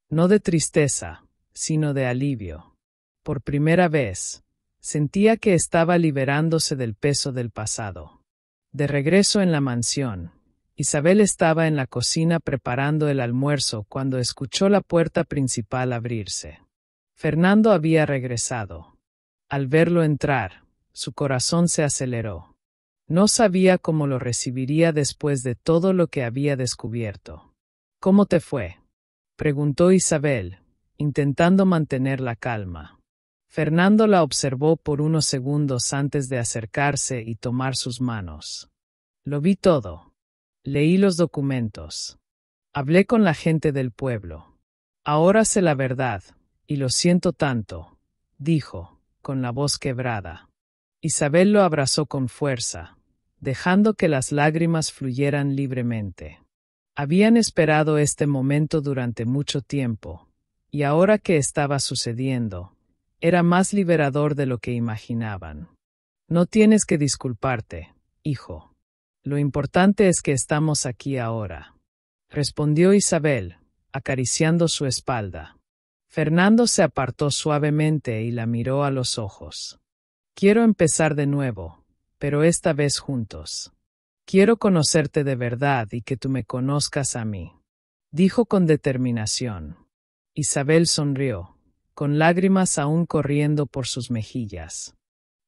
No de tristeza, sino de alivio. Por primera vez, sentía que estaba liberándose del peso del pasado. De regreso en la mansión, Isabel estaba en la cocina preparando el almuerzo cuando escuchó la puerta principal abrirse. Fernando había regresado. Al verlo entrar, su corazón se aceleró. No sabía cómo lo recibiría después de todo lo que había descubierto. ¿Cómo te fue?, preguntó Isabel, intentando mantener la calma. Fernando la observó por unos segundos antes de acercarse y tomar sus manos. Lo vi todo. Leí los documentos. Hablé con la gente del pueblo. Ahora sé la verdad, y lo siento tanto, dijo, con la voz quebrada. Isabel lo abrazó con fuerza, dejando que las lágrimas fluyeran libremente. Habían esperado este momento durante mucho tiempo, y ahora que estaba sucediendo, era más liberador de lo que imaginaban. No tienes que disculparte, hijo. Lo importante es que estamos aquí ahora, respondió Isabel, acariciando su espalda. Fernando se apartó suavemente y la miró a los ojos. Quiero empezar de nuevo, pero esta vez juntos. Quiero conocerte de verdad y que tú me conozcas a mí, dijo con determinación. Isabel sonrió, con lágrimas aún corriendo por sus mejillas.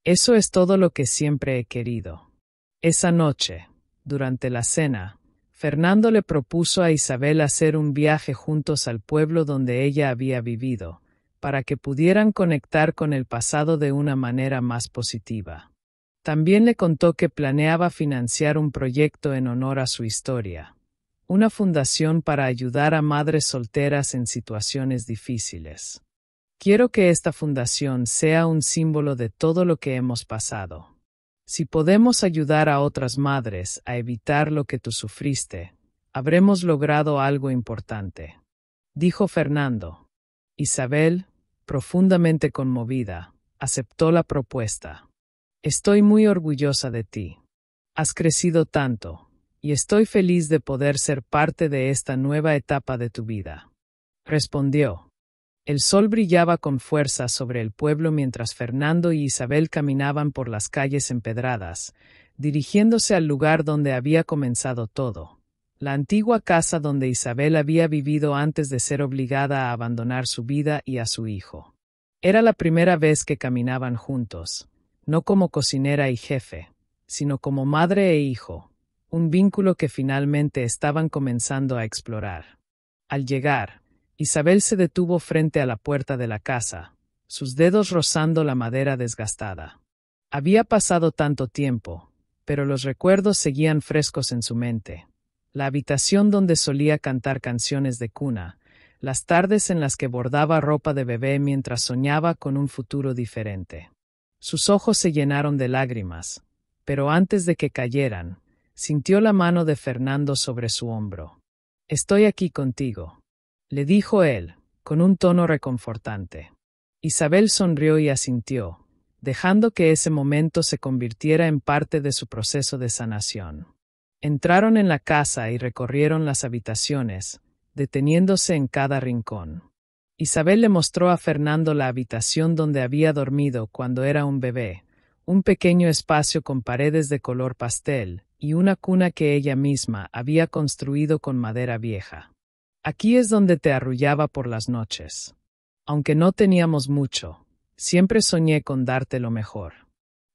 Eso es todo lo que siempre he querido. Esa noche, durante la cena, Fernando le propuso a Isabel hacer un viaje juntos al pueblo donde ella había vivido, para que pudieran conectar con el pasado de una manera más positiva. También le contó que planeaba financiar un proyecto en honor a su historia, una fundación para ayudar a madres solteras en situaciones difíciles. Quiero que esta fundación sea un símbolo de todo lo que hemos pasado. Si podemos ayudar a otras madres a evitar lo que tú sufriste, habremos logrado algo importante, dijo Fernando. Isabel, profundamente conmovida, aceptó la propuesta. Estoy muy orgullosa de ti. Has crecido tanto, y estoy feliz de poder ser parte de esta nueva etapa de tu vida, respondió. El sol brillaba con fuerza sobre el pueblo mientras Fernando y Isabel caminaban por las calles empedradas, dirigiéndose al lugar donde había comenzado todo, la antigua casa donde Isabel había vivido antes de ser obligada a abandonar su vida y a su hijo. Era la primera vez que caminaban juntos, no como cocinera y jefe, sino como madre e hijo, un vínculo que finalmente estaban comenzando a explorar. Al llegar, Isabel se detuvo frente a la puerta de la casa, sus dedos rozando la madera desgastada. Había pasado tanto tiempo, pero los recuerdos seguían frescos en su mente. La habitación donde solía cantar canciones de cuna, las tardes en las que bordaba ropa de bebé mientras soñaba con un futuro diferente. Sus ojos se llenaron de lágrimas, pero antes de que cayeran, sintió la mano de Fernando sobre su hombro. «Estoy aquí contigo», le dijo él, con un tono reconfortante. Isabel sonrió y asintió, dejando que ese momento se convirtiera en parte de su proceso de sanación. Entraron en la casa y recorrieron las habitaciones, deteniéndose en cada rincón. Isabel le mostró a Fernando la habitación donde había dormido cuando era un bebé, un pequeño espacio con paredes de color pastel y una cuna que ella misma había construido con madera vieja. Aquí es donde te arrullaba por las noches. Aunque no teníamos mucho, siempre soñé con darte lo mejor,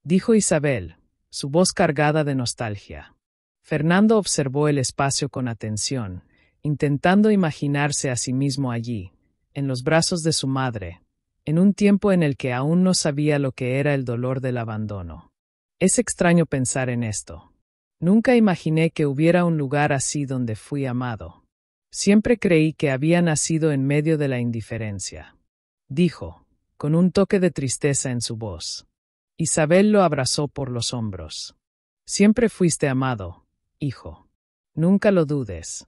dijo Isabel, su voz cargada de nostalgia. Fernando observó el espacio con atención, intentando imaginarse a sí mismo allí, en los brazos de su madre, en un tiempo en el que aún no sabía lo que era el dolor del abandono. Es extraño pensar en esto. Nunca imaginé que hubiera un lugar así donde fui amado. Siempre creí que había nacido en medio de la indiferencia, dijo, con un toque de tristeza en su voz. Isabel lo abrazó por los hombros. Siempre fuiste amado, hijo. Nunca lo dudes,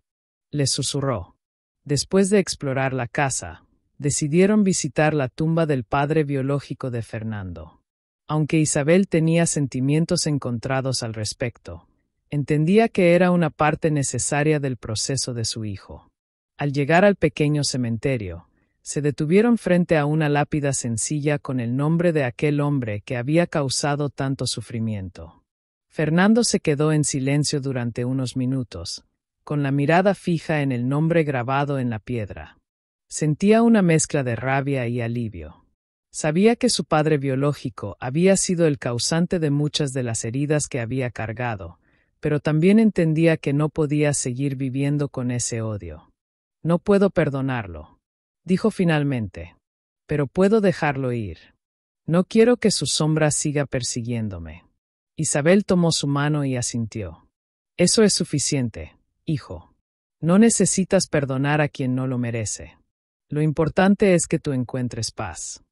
le susurró. Después de explorar la casa, decidieron visitar la tumba del padre biológico de Fernando. Aunque Isabel tenía sentimientos encontrados al respecto, entendía que era una parte necesaria del proceso de su hijo. Al llegar al pequeño cementerio, se detuvieron frente a una lápida sencilla con el nombre de aquel hombre que había causado tanto sufrimiento. Fernando se quedó en silencio durante unos minutos, con la mirada fija en el nombre grabado en la piedra. Sentía una mezcla de rabia y alivio. Sabía que su padre biológico había sido el causante de muchas de las heridas que había cargado, pero también entendía que no podía seguir viviendo con ese odio. No puedo perdonarlo, dijo finalmente, pero puedo dejarlo ir. No quiero que su sombra siga persiguiéndome. Isabel tomó su mano y asintió. Eso es suficiente, hijo. No necesitas perdonar a quien no lo merece. Lo importante es que tú encuentres paz,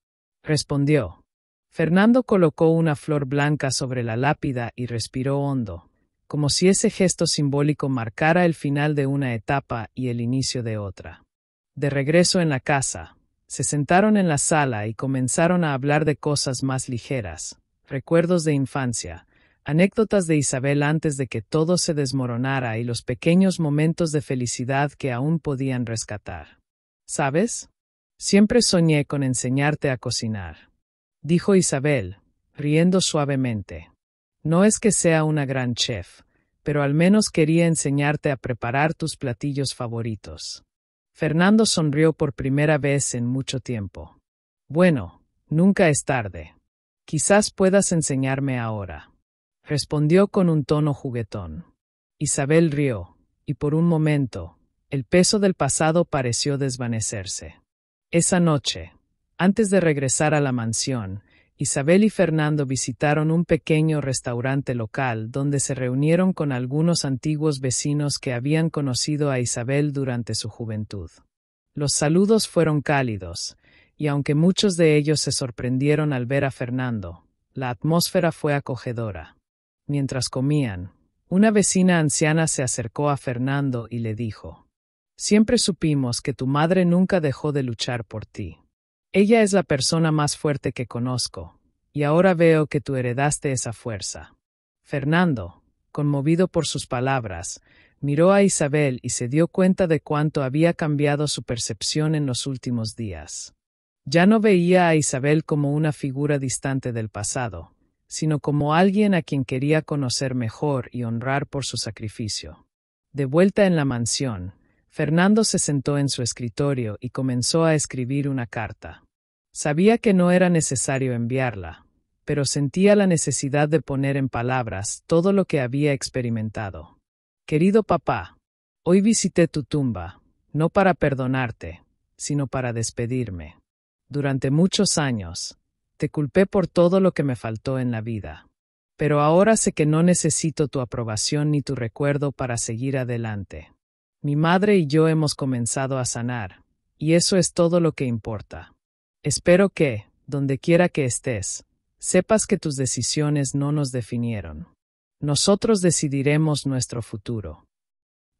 respondió. Fernando colocó una flor blanca sobre la lápida y respiró hondo, como si ese gesto simbólico marcara el final de una etapa y el inicio de otra. De regreso en la casa, se sentaron en la sala y comenzaron a hablar de cosas más ligeras, recuerdos de infancia, anécdotas de Isabel antes de que todo se desmoronara y los pequeños momentos de felicidad que aún podían rescatar. ¿Sabes? Siempre soñé con enseñarte a cocinar, dijo Isabel, riendo suavemente. No es que sea una gran chef, pero al menos quería enseñarte a preparar tus platillos favoritos. Fernando sonrió por primera vez en mucho tiempo. Bueno, nunca es tarde, Quizás puedas enseñarme ahora. Respondió con un tono juguetón. Isabel rió, y por un momento, el peso del pasado pareció desvanecerse. Esa noche, antes de regresar a la mansión, Isabel y Fernando visitaron un pequeño restaurante local donde se reunieron con algunos antiguos vecinos que habían conocido a Isabel durante su juventud. Los saludos fueron cálidos, y aunque muchos de ellos se sorprendieron al ver a Fernando, la atmósfera fue acogedora. Mientras comían, una vecina anciana se acercó a Fernando y le dijo: «Siempre supimos que tu madre nunca dejó de luchar por ti. Ella es la persona más fuerte que conozco, y ahora veo que tú heredaste esa fuerza». Fernando, conmovido por sus palabras, miró a Isabel y se dio cuenta de cuánto había cambiado su percepción en los últimos días. Ya no veía a Isabel como una figura distante del pasado, sino como alguien a quien quería conocer mejor y honrar por su sacrificio. De vuelta en la mansión, Fernando se sentó en su escritorio y comenzó a escribir una carta. Sabía que no era necesario enviarla, pero sentía la necesidad de poner en palabras todo lo que había experimentado. «Querido papá, hoy visité tu tumba, no para perdonarte, sino para despedirme. Durante muchos años, te culpé por todo lo que me faltó en la vida. Pero ahora sé que no necesito tu aprobación ni tu recuerdo para seguir adelante. Mi madre y yo hemos comenzado a sanar, y eso es todo lo que importa. Espero que, donde quiera que estés, sepas que tus decisiones no nos definieron. Nosotros decidiremos nuestro futuro».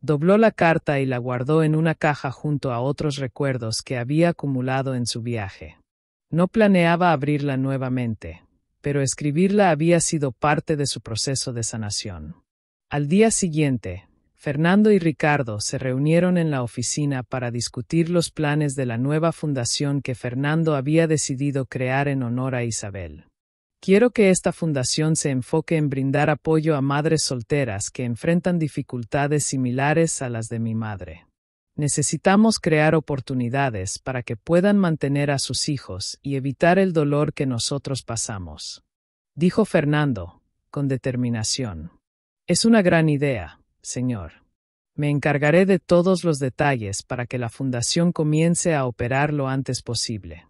Dobló la carta y la guardó en una caja junto a otros recuerdos que había acumulado en su viaje. No planeaba abrirla nuevamente, pero escribirla había sido parte de su proceso de sanación. Al día siguiente, Fernando y Ricardo se reunieron en la oficina para discutir los planes de la nueva fundación que Fernando había decidido crear en honor a Isabel. «Quiero que esta fundación se enfoque en brindar apoyo a madres solteras que enfrentan dificultades similares a las de mi madre. Necesitamos crear oportunidades para que puedan mantener a sus hijos y evitar el dolor que nosotros pasamos», dijo Fernando, con determinación. «Es una gran idea, señor. Me encargaré de todos los detalles para que la fundación comience a operar lo antes posible»,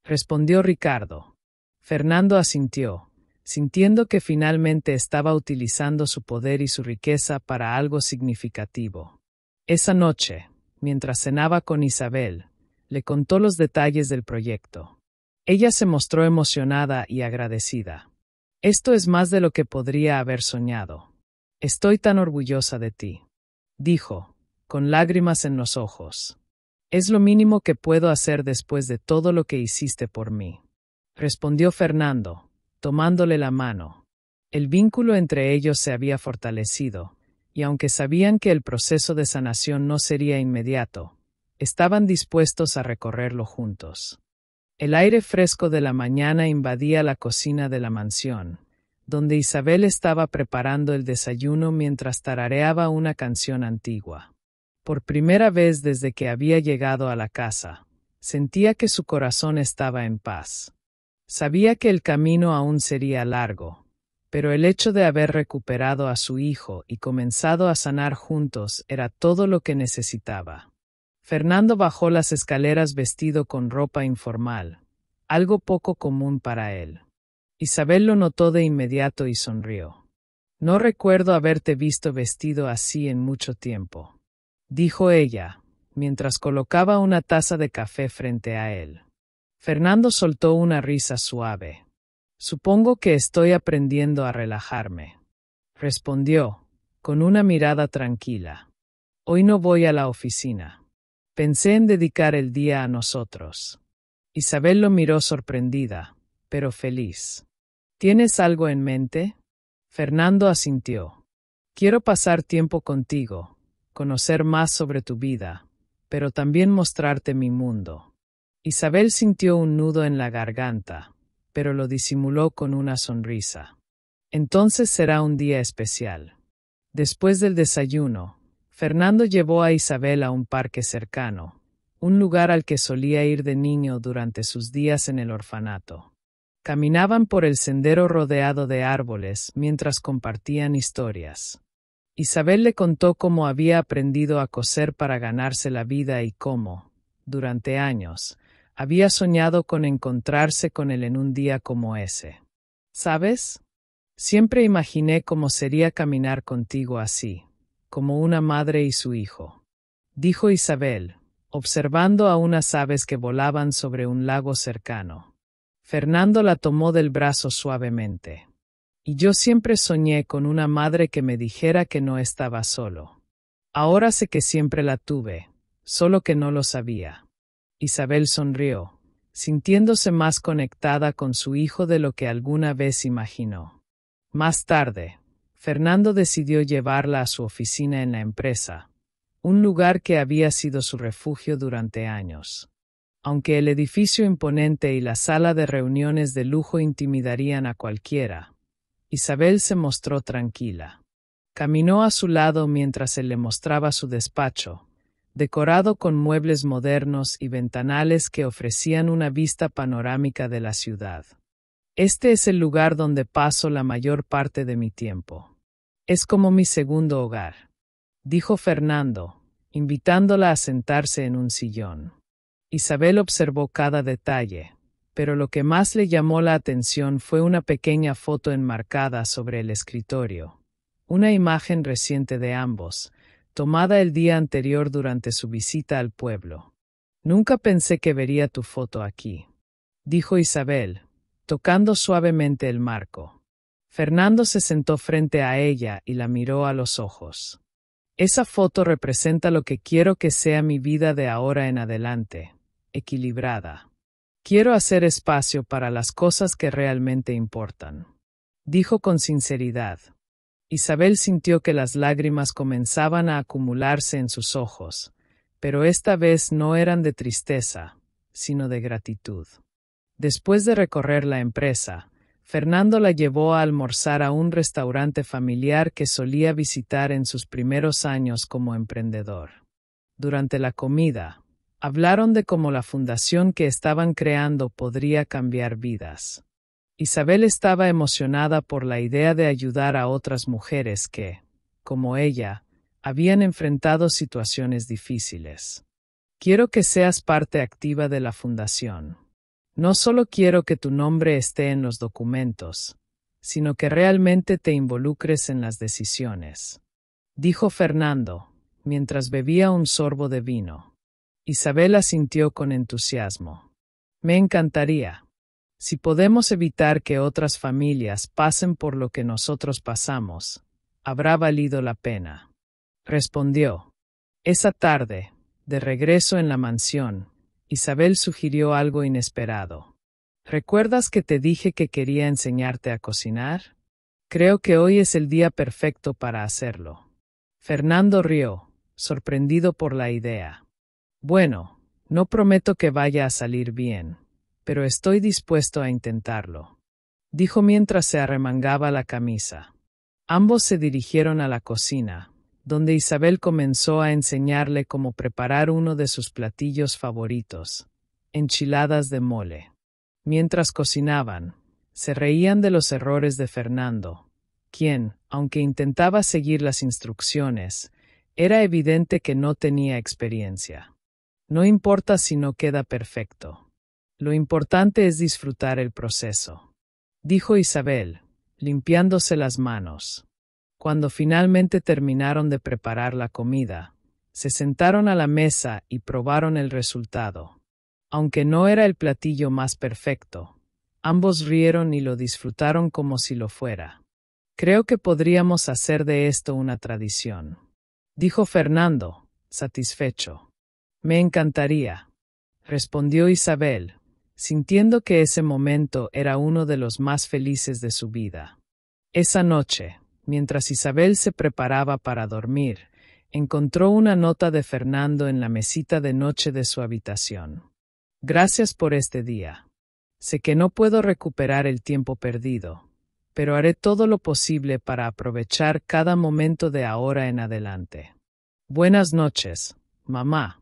respondió Ricardo. Fernando asintió, sintiendo que finalmente estaba utilizando su poder y su riqueza para algo significativo. Esa noche, mientras cenaba con Isabel, le contó los detalles del proyecto. Ella se mostró emocionada y agradecida. «Esto es más de lo que podría haber soñado. Estoy tan orgullosa de ti», dijo, con lágrimas en los ojos. «Es lo mínimo que puedo hacer después de todo lo que hiciste por mí», respondió Fernando, tomándole la mano. El vínculo entre ellos se había fortalecido, y aunque sabían que el proceso de sanación no sería inmediato, estaban dispuestos a recorrerlo juntos. El aire fresco de la mañana invadía la cocina de la mansión, donde Isabel estaba preparando el desayuno mientras tarareaba una canción antigua. Por primera vez desde que había llegado a la casa, sentía que su corazón estaba en paz. Sabía que el camino aún sería largo, pero el hecho de haber recuperado a su hijo y comenzado a sanar juntos era todo lo que necesitaba. Fernando bajó las escaleras vestido con ropa informal, algo poco común para él. Isabel lo notó de inmediato y sonrió. «No recuerdo haberte visto vestido así en mucho tiempo», dijo ella, mientras colocaba una taza de café frente a él. Fernando soltó una risa suave. «Supongo que estoy aprendiendo a relajarme», respondió, con una mirada tranquila. «Hoy no voy a la oficina. Pensé en dedicar el día a nosotros». Isabel lo miró sorprendida, pero feliz. «¿Tienes algo en mente?». Fernando asintió. «Quiero pasar tiempo contigo, conocer más sobre tu vida, pero también mostrarte mi mundo». Isabel sintió un nudo en la garganta, pero lo disimuló con una sonrisa. «Entonces será un día especial». Después del desayuno, Fernando llevó a Isabel a un parque cercano, un lugar al que solía ir de niño durante sus días en el orfanato. Caminaban por el sendero rodeado de árboles mientras compartían historias. Isabel le contó cómo había aprendido a coser para ganarse la vida y cómo, durante años, había soñado con encontrarse con él en un día como ese. ¿Sabes? Siempre imaginé cómo sería caminar contigo así, como una madre y su hijo, dijo Isabel, observando a unas aves que volaban sobre un lago cercano. Fernando la tomó del brazo suavemente. Y yo siempre soñé con una madre que me dijera que no estaba solo. Ahora sé que siempre la tuve, solo que no lo sabía. Isabel sonrió, sintiéndose más conectada con su hijo de lo que alguna vez imaginó. Más tarde, Fernando decidió llevarla a su oficina en la empresa, un lugar que había sido su refugio durante años. Aunque el edificio imponente y la sala de reuniones de lujo intimidarían a cualquiera, Isabel se mostró tranquila. Caminó a su lado mientras él le mostraba su despacho, decorado con muebles modernos y ventanales que ofrecían una vista panorámica de la ciudad. Este es el lugar donde paso la mayor parte de mi tiempo. Es como mi segundo hogar, dijo Fernando, invitándola a sentarse en un sillón. Isabel observó cada detalle, pero lo que más le llamó la atención fue una pequeña foto enmarcada sobre el escritorio, una imagen reciente de ambos, tomada el día anterior durante su visita al pueblo. Nunca pensé que vería tu foto aquí, dijo Isabel, tocando suavemente el marco. Fernando se sentó frente a ella y la miró a los ojos. Esa foto representa lo que quiero que sea mi vida de ahora en adelante, equilibrada. Quiero hacer espacio para las cosas que realmente importan, dijo con sinceridad. Isabel sintió que las lágrimas comenzaban a acumularse en sus ojos, pero esta vez no eran de tristeza, sino de gratitud. Después de recorrer la empresa, Fernando la llevó a almorzar a un restaurante familiar que solía visitar en sus primeros años como emprendedor. Durante la comida, hablaron de cómo la fundación que estaban creando podría cambiar vidas. Isabel estaba emocionada por la idea de ayudar a otras mujeres que, como ella, habían enfrentado situaciones difíciles. Quiero que seas parte activa de la fundación. No solo quiero que tu nombre esté en los documentos, sino que realmente te involucres en las decisiones, dijo Fernando, mientras bebía un sorbo de vino. Isabel asintió con entusiasmo. Me encantaría. Si podemos evitar que otras familias pasen por lo que nosotros pasamos, habrá valido la pena, respondió. Esa tarde, de regreso en la mansión, Isabel sugirió algo inesperado. ¿Recuerdas que te dije que quería enseñarte a cocinar? Creo que hoy es el día perfecto para hacerlo. Fernando rió, sorprendido por la idea. Bueno, no prometo que vaya a salir bien, pero estoy dispuesto a intentarlo, dijo mientras se arremangaba la camisa. Ambos se dirigieron a la cocina, donde Isabel comenzó a enseñarle cómo preparar uno de sus platillos favoritos, enchiladas de mole. Mientras cocinaban, se reían de los errores de Fernando, quien, aunque intentaba seguir las instrucciones, era evidente que no tenía experiencia. No importa si no queda perfecto. Lo importante es disfrutar el proceso, dijo Isabel, limpiándose las manos. Cuando finalmente terminaron de preparar la comida, se sentaron a la mesa y probaron el resultado. Aunque no era el platillo más perfecto, ambos rieron y lo disfrutaron como si lo fuera. Creo que podríamos hacer de esto una tradición, dijo Fernando, satisfecho. Me encantaría, respondió Isabel, sintiendo que ese momento era uno de los más felices de su vida. Esa noche, mientras Isabel se preparaba para dormir, encontró una nota de Fernando en la mesita de noche de su habitación. Gracias por este día. Sé que no puedo recuperar el tiempo perdido, pero haré todo lo posible para aprovechar cada momento de ahora en adelante. Buenas noches, mamá.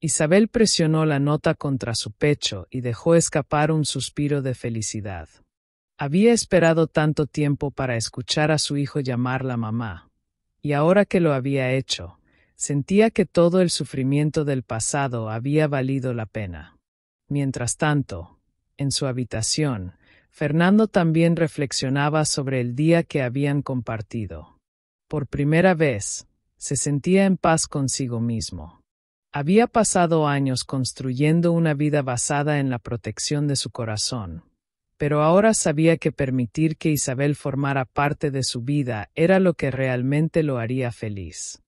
Isabel presionó la nota contra su pecho y dejó escapar un suspiro de felicidad. Había esperado tanto tiempo para escuchar a su hijo llamarla mamá, y ahora que lo había hecho, sentía que todo el sufrimiento del pasado había valido la pena. Mientras tanto, en su habitación, Fernando también reflexionaba sobre el día que habían compartido. Por primera vez, se sentía en paz consigo mismo. Había pasado años construyendo una vida basada en la protección de su corazón, pero ahora sabía que permitir que Isabel formara parte de su vida era lo que realmente lo haría feliz.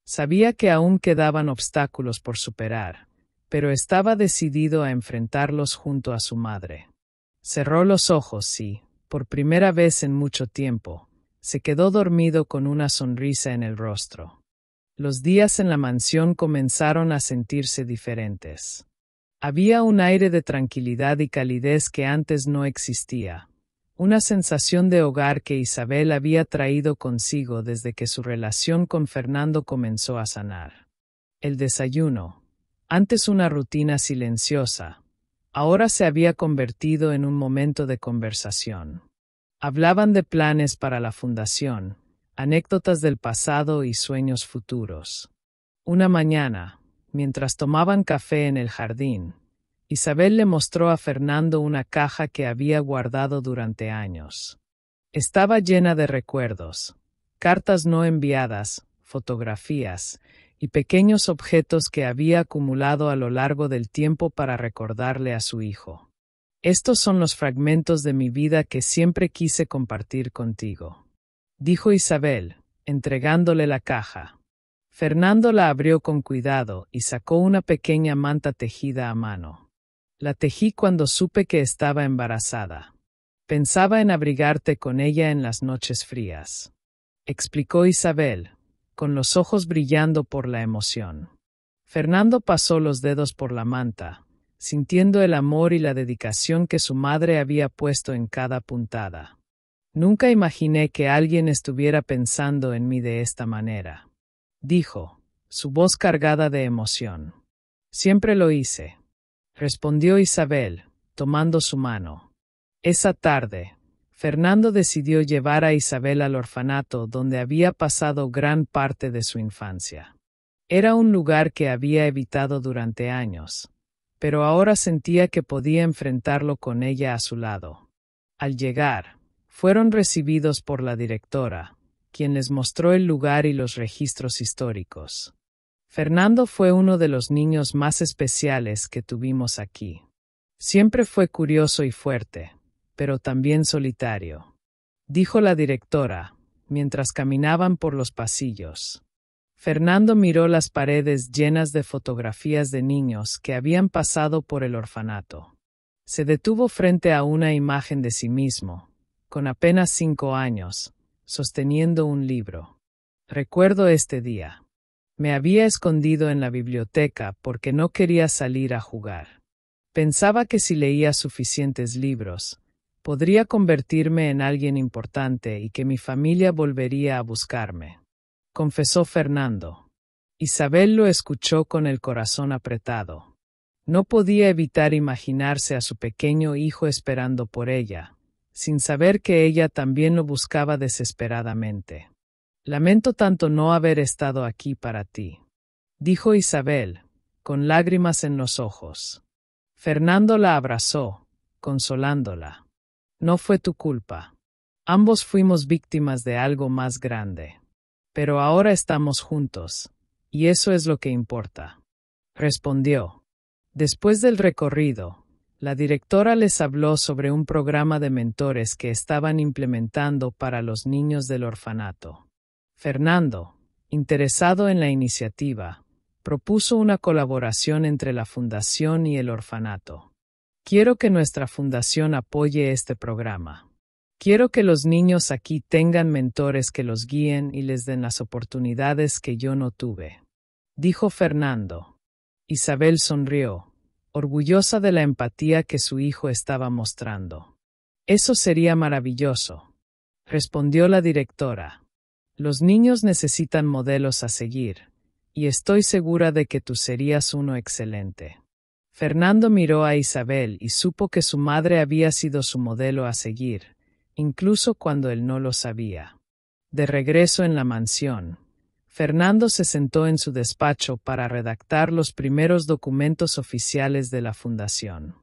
Sabía que aún quedaban obstáculos por superar, pero estaba decidido a enfrentarlos junto a su madre. Cerró los ojos y, por primera vez en mucho tiempo, se quedó dormido con una sonrisa en el rostro. Los días en la mansión comenzaron a sentirse diferentes. Había un aire de tranquilidad y calidez que antes no existía, una sensación de hogar que Isabel había traído consigo desde que su relación con Fernando comenzó a sanar. El desayuno, antes una rutina silenciosa, ahora se había convertido en un momento de conversación. Hablaban de planes para la fundación, anécdotas del pasado y sueños futuros. Una mañana, mientras tomaban café en el jardín, Isabel le mostró a Fernando una caja que había guardado durante años. Estaba llena de recuerdos, cartas no enviadas, fotografías y pequeños objetos que había acumulado a lo largo del tiempo para recordarle a su hijo. Estos son los fragmentos de mi vida que siempre quise compartir contigo, dijo Isabel, entregándole la caja. Fernando la abrió con cuidado y sacó una pequeña manta tejida a mano. La tejí cuando supe que estaba embarazada. Pensaba en abrigarte con ella en las noches frías, explicó Isabel, con los ojos brillando por la emoción. Fernando pasó los dedos por la manta, sintiendo el amor y la dedicación que su madre había puesto en cada puntada. Nunca imaginé que alguien estuviera pensando en mí de esta manera, dijo, su voz cargada de emoción. Siempre lo hice, respondió Isabel, tomando su mano. Esa tarde, Fernando decidió llevar a Isabel al orfanato donde había pasado gran parte de su infancia. Era un lugar que había evitado durante años, pero ahora sentía que podía enfrentarlo con ella a su lado. Al llegar, fueron recibidos por la directora, quien les mostró el lugar y los registros históricos. Fernando fue uno de los niños más especiales que tuvimos aquí. Siempre fue curioso y fuerte, pero también solitario, dijo la directora, mientras caminaban por los pasillos. Fernando miró las paredes llenas de fotografías de niños que habían pasado por el orfanato. Se detuvo frente a una imagen de sí mismo, con apenas 5 años, sosteniendo un libro. Recuerdo este día. Me había escondido en la biblioteca porque no quería salir a jugar. Pensaba que si leía suficientes libros, podría convertirme en alguien importante y que mi familia volvería a buscarme, confesó Fernando. Isabel lo escuchó con el corazón apretado. No podía evitar imaginarse a su pequeño hijo esperando por ella, sin saber que ella también lo buscaba desesperadamente. Lamento tanto no haber estado aquí para ti, dijo Isabel, con lágrimas en los ojos. Fernando la abrazó, consolándola. No fue tu culpa. Ambos fuimos víctimas de algo más grande. Pero ahora estamos juntos, y eso es lo que importa, respondió. Después del recorrido, la directora les habló sobre un programa de mentores que estaban implementando para los niños del orfanato. Fernando, interesado en la iniciativa, propuso una colaboración entre la fundación y el orfanato. Quiero que nuestra fundación apoye este programa. Quiero que los niños aquí tengan mentores que los guíen y les den las oportunidades que yo no tuve, dijo Fernando. Isabel sonrió, orgullosa de la empatía que su hijo estaba mostrando. Eso sería maravilloso, respondió la directora. Los niños necesitan modelos a seguir, y estoy segura de que tú serías uno excelente. Fernando miró a Isabel y supo que su madre había sido su modelo a seguir, incluso cuando él no lo sabía. De regreso en la mansión, Fernando se sentó en su despacho para redactar los primeros documentos oficiales de la fundación.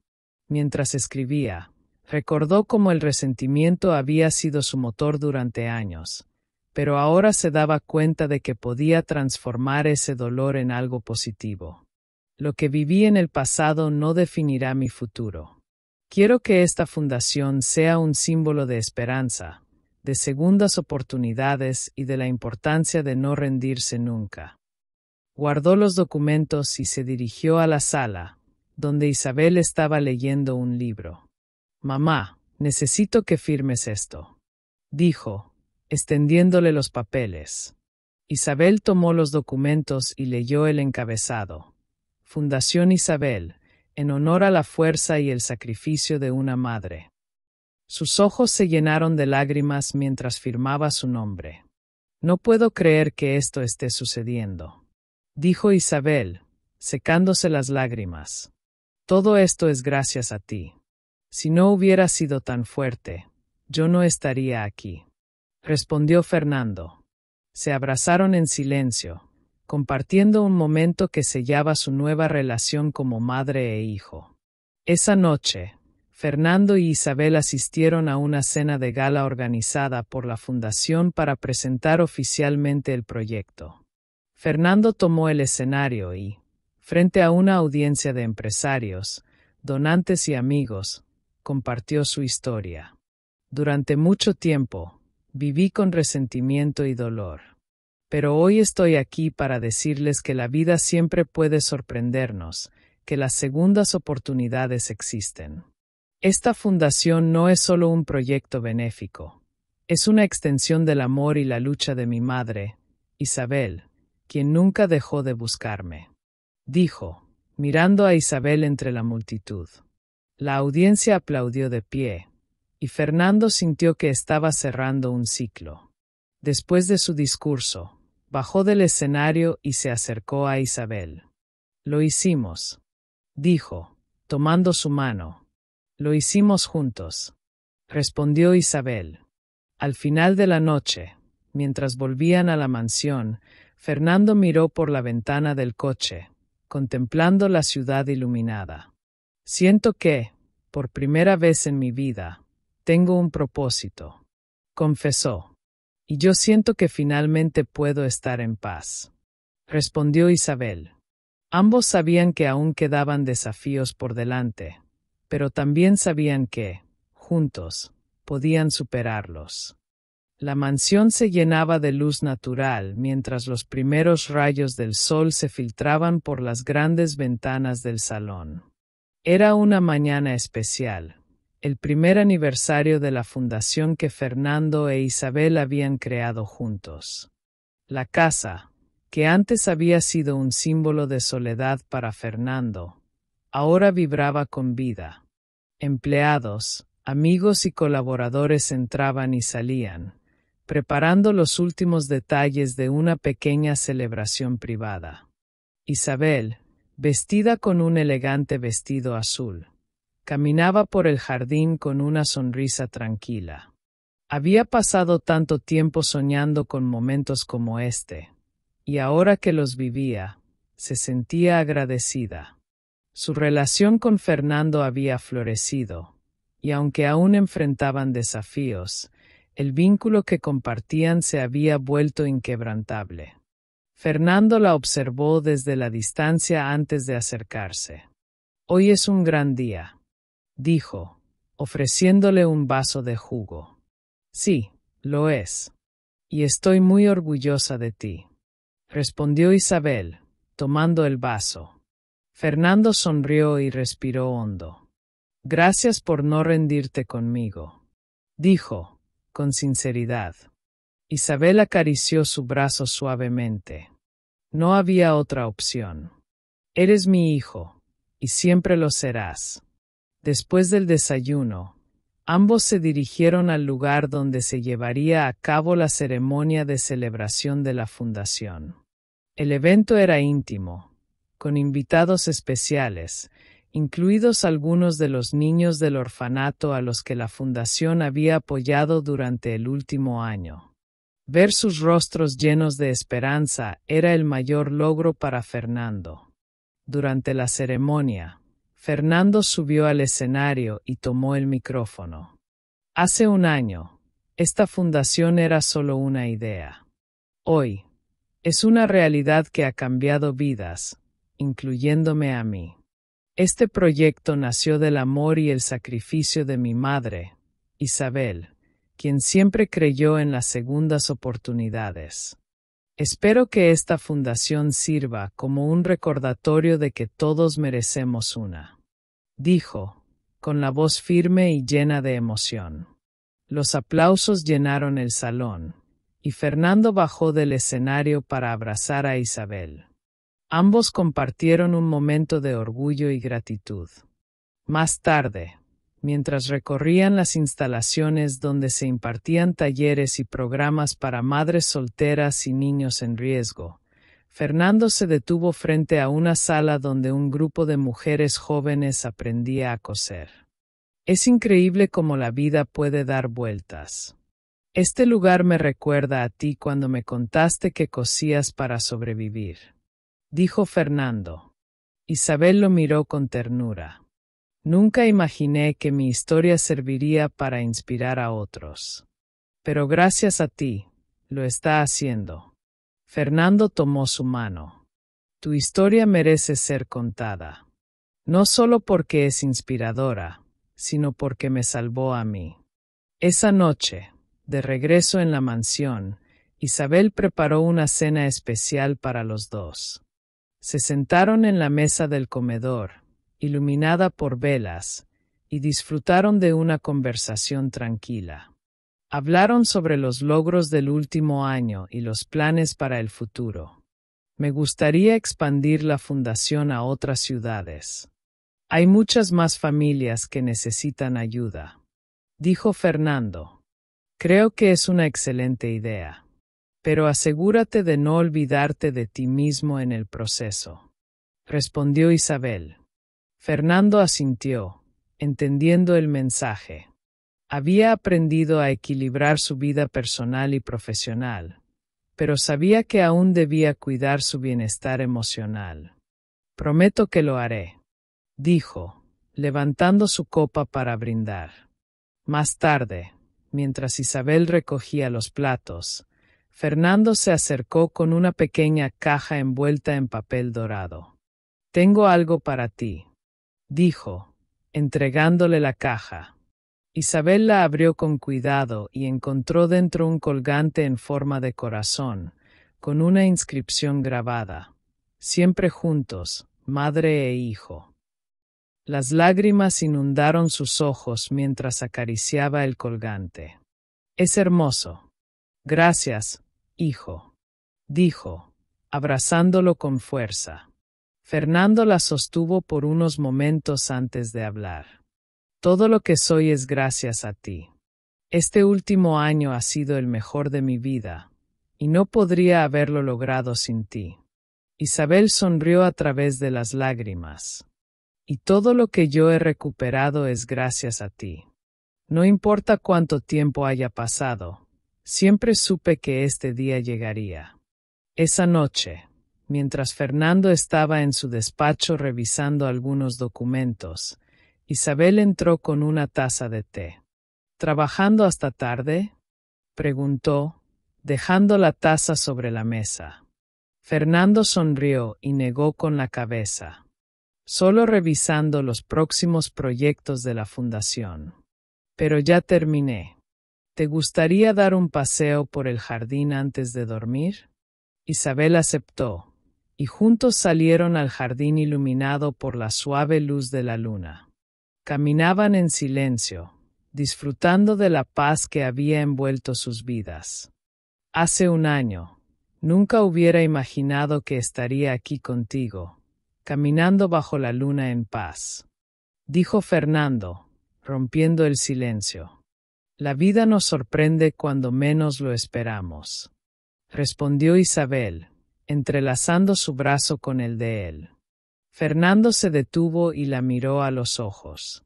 Mientras escribía, recordó cómo el resentimiento había sido su motor durante años, pero ahora se daba cuenta de que podía transformar ese dolor en algo positivo. Lo que viví en el pasado no definirá mi futuro. Quiero que esta fundación sea un símbolo de esperanza, de segundas oportunidades y de la importancia de no rendirse nunca. Guardó los documentos y se dirigió a la sala, donde Isabel estaba leyendo un libro. «Mamá, necesito que firmes esto», dijo, extendiéndole los papeles. Isabel tomó los documentos y leyó el encabezado. Fundación Isabel, en honor a la fuerza y el sacrificio de una madre. Sus ojos se llenaron de lágrimas mientras firmaba su nombre. «No puedo creer que esto esté sucediendo», dijo Isabel, secándose las lágrimas. «Todo esto es gracias a ti. Si no hubiera sido tan fuerte, yo no estaría aquí», respondió Fernando. Se abrazaron en silencio, compartiendo un momento que sellaba su nueva relación como madre e hijo. Esa noche, Fernando y Isabel asistieron a una cena de gala organizada por la Fundación para presentar oficialmente el proyecto. Fernando tomó el escenario y, frente a una audiencia de empresarios, donantes y amigos, compartió su historia. «Durante mucho tiempo, viví con resentimiento y dolor. Pero hoy estoy aquí para decirles que la vida siempre puede sorprendernos, que las segundas oportunidades existen. Esta fundación no es solo un proyecto benéfico. Es una extensión del amor y la lucha de mi madre, Isabel, quien nunca dejó de buscarme», dijo, mirando a Isabel entre la multitud. La audiencia aplaudió de pie, y Fernando sintió que estaba cerrando un ciclo. Después de su discurso, bajó del escenario y se acercó a Isabel. «Lo hicimos», dijo, tomando su mano. «Lo hicimos juntos», respondió Isabel. Al final de la noche, mientras volvían a la mansión, Fernando miró por la ventana del coche, contemplando la ciudad iluminada. «Siento que, por primera vez en mi vida, tengo un propósito», confesó. «Y yo siento que finalmente puedo estar en paz», respondió Isabel. Ambos sabían que aún quedaban desafíos por delante, pero también sabían que, juntos, podían superarlos. La mansión se llenaba de luz natural mientras los primeros rayos del sol se filtraban por las grandes ventanas del salón. Era una mañana especial, el primer aniversario de la fundación que Fernando e Isabel habían creado juntos. La casa, que antes había sido un símbolo de soledad para Fernando, ahora vibraba con vida. Empleados, amigos y colaboradores entraban y salían, preparando los últimos detalles de una pequeña celebración privada. Isabel, vestida con un elegante vestido azul, caminaba por el jardín con una sonrisa tranquila. Había pasado tanto tiempo soñando con momentos como este, y ahora que los vivía, se sentía agradecida. Su relación con Fernando había florecido, y aunque aún enfrentaban desafíos, el vínculo que compartían se había vuelto inquebrantable. Fernando la observó desde la distancia antes de acercarse. «Hoy es un gran día», dijo, ofreciéndole un vaso de jugo. «Sí, lo es. Y estoy muy orgullosa de ti», respondió Isabel, tomando el vaso. Fernando sonrió y respiró hondo. «Gracias por no rendirte conmigo», dijo, con sinceridad. Isabel acarició su brazo suavemente. «No había otra opción. Eres mi hijo, y siempre lo serás». Después del desayuno, ambos se dirigieron al lugar donde se llevaría a cabo la ceremonia de celebración de la fundación. El evento era íntimo, con invitados especiales, incluidos algunos de los niños del orfanato a los que la fundación había apoyado durante el último año. Ver sus rostros llenos de esperanza era el mayor logro para Fernando. Durante la ceremonia, Fernando subió al escenario y tomó el micrófono. Hace un año, esta fundación era solo una idea. Hoy, es una realidad que ha cambiado vidas, incluyéndome a mí. Este proyecto nació del amor y el sacrificio de mi madre, Isabel, quien siempre creyó en las segundas oportunidades. Espero que esta fundación sirva como un recordatorio de que todos merecemos una, dijo, con la voz firme y llena de emoción. Los aplausos llenaron el salón, y Fernando bajó del escenario para abrazar a Isabel. Ambos compartieron un momento de orgullo y gratitud. Más tarde, mientras recorrían las instalaciones donde se impartían talleres y programas para madres solteras y niños en riesgo, Fernando se detuvo frente a una sala donde un grupo de mujeres jóvenes aprendía a coser. Es increíble cómo la vida puede dar vueltas. Este lugar me recuerda a ti cuando me contaste que cosías para sobrevivir, dijo Fernando. Isabel lo miró con ternura. Nunca imaginé que mi historia serviría para inspirar a otros. Pero gracias a ti, lo está haciendo. Fernando tomó su mano. Tu historia merece ser contada. No solo porque es inspiradora, sino porque me salvó a mí. Esa noche, de regreso en la mansión, Isabel preparó una cena especial para los dos. Se sentaron en la mesa del comedor, iluminada por velas, y disfrutaron de una conversación tranquila. Hablaron sobre los logros del último año y los planes para el futuro. Me gustaría expandir la fundación a otras ciudades. Hay muchas más familias que necesitan ayuda, dijo Fernando. Creo que es una excelente idea. Pero asegúrate de no olvidarte de ti mismo en el proceso, respondió Isabel. Fernando asintió, entendiendo el mensaje. Había aprendido a equilibrar su vida personal y profesional, pero sabía que aún debía cuidar su bienestar emocional. Prometo que lo haré, dijo, levantando su copa para brindar. Más tarde, mientras Isabel recogía los platos, Fernando se acercó con una pequeña caja envuelta en papel dorado. Tengo algo para ti, dijo, entregándole la caja. Isabel la abrió con cuidado y encontró dentro un colgante en forma de corazón, con una inscripción grabada. Siempre juntos, madre e hijo. Las lágrimas inundaron sus ojos mientras acariciaba el colgante. Es hermoso. Gracias, hijo, dijo, abrazándolo con fuerza. Fernando la sostuvo por unos momentos antes de hablar. Todo lo que soy es gracias a ti. Este último año ha sido el mejor de mi vida, y no podría haberlo logrado sin ti. Isabel sonrió a través de las lágrimas. Y todo lo que yo he recuperado es gracias a ti. No importa cuánto tiempo haya pasado, siempre supe que este día llegaría. Esa noche, mientras Fernando estaba en su despacho revisando algunos documentos, Isabel entró con una taza de té. ¿Trabajando hasta tarde?, preguntó, dejando la taza sobre la mesa. Fernando sonrió y negó con la cabeza. Solo revisando los próximos proyectos de la fundación. Pero ya terminé. ¿Te gustaría dar un paseo por el jardín antes de dormir? Isabel aceptó, y juntos salieron al jardín iluminado por la suave luz de la luna. Caminaban en silencio, disfrutando de la paz que había envuelto sus vidas. Hace un año, nunca hubiera imaginado que estaría aquí contigo, caminando bajo la luna en paz, dijo Fernando, rompiendo el silencio. La vida nos sorprende cuando menos lo esperamos, respondió Isabel, entrelazando su brazo con el de él. Fernando se detuvo y la miró a los ojos.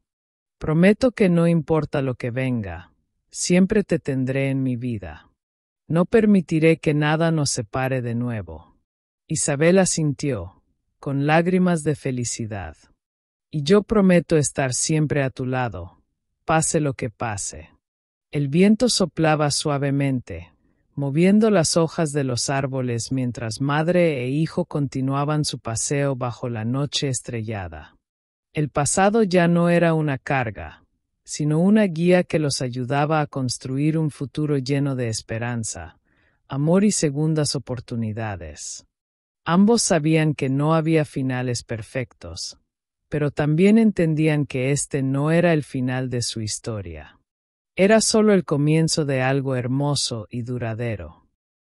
Prometo que no importa lo que venga, siempre te tendré en mi vida. No permitiré que nada nos separe de nuevo. Isabel asintió, con lágrimas de felicidad. Y yo prometo estar siempre a tu lado, pase lo que pase. El viento soplaba suavemente, moviendo las hojas de los árboles mientras madre e hijo continuaban su paseo bajo la noche estrellada. El pasado ya no era una carga, sino una guía que los ayudaba a construir un futuro lleno de esperanza, amor y segundas oportunidades. Ambos sabían que no había finales perfectos, pero también entendían que este no era el final de su historia. Era solo el comienzo de algo hermoso y duradero.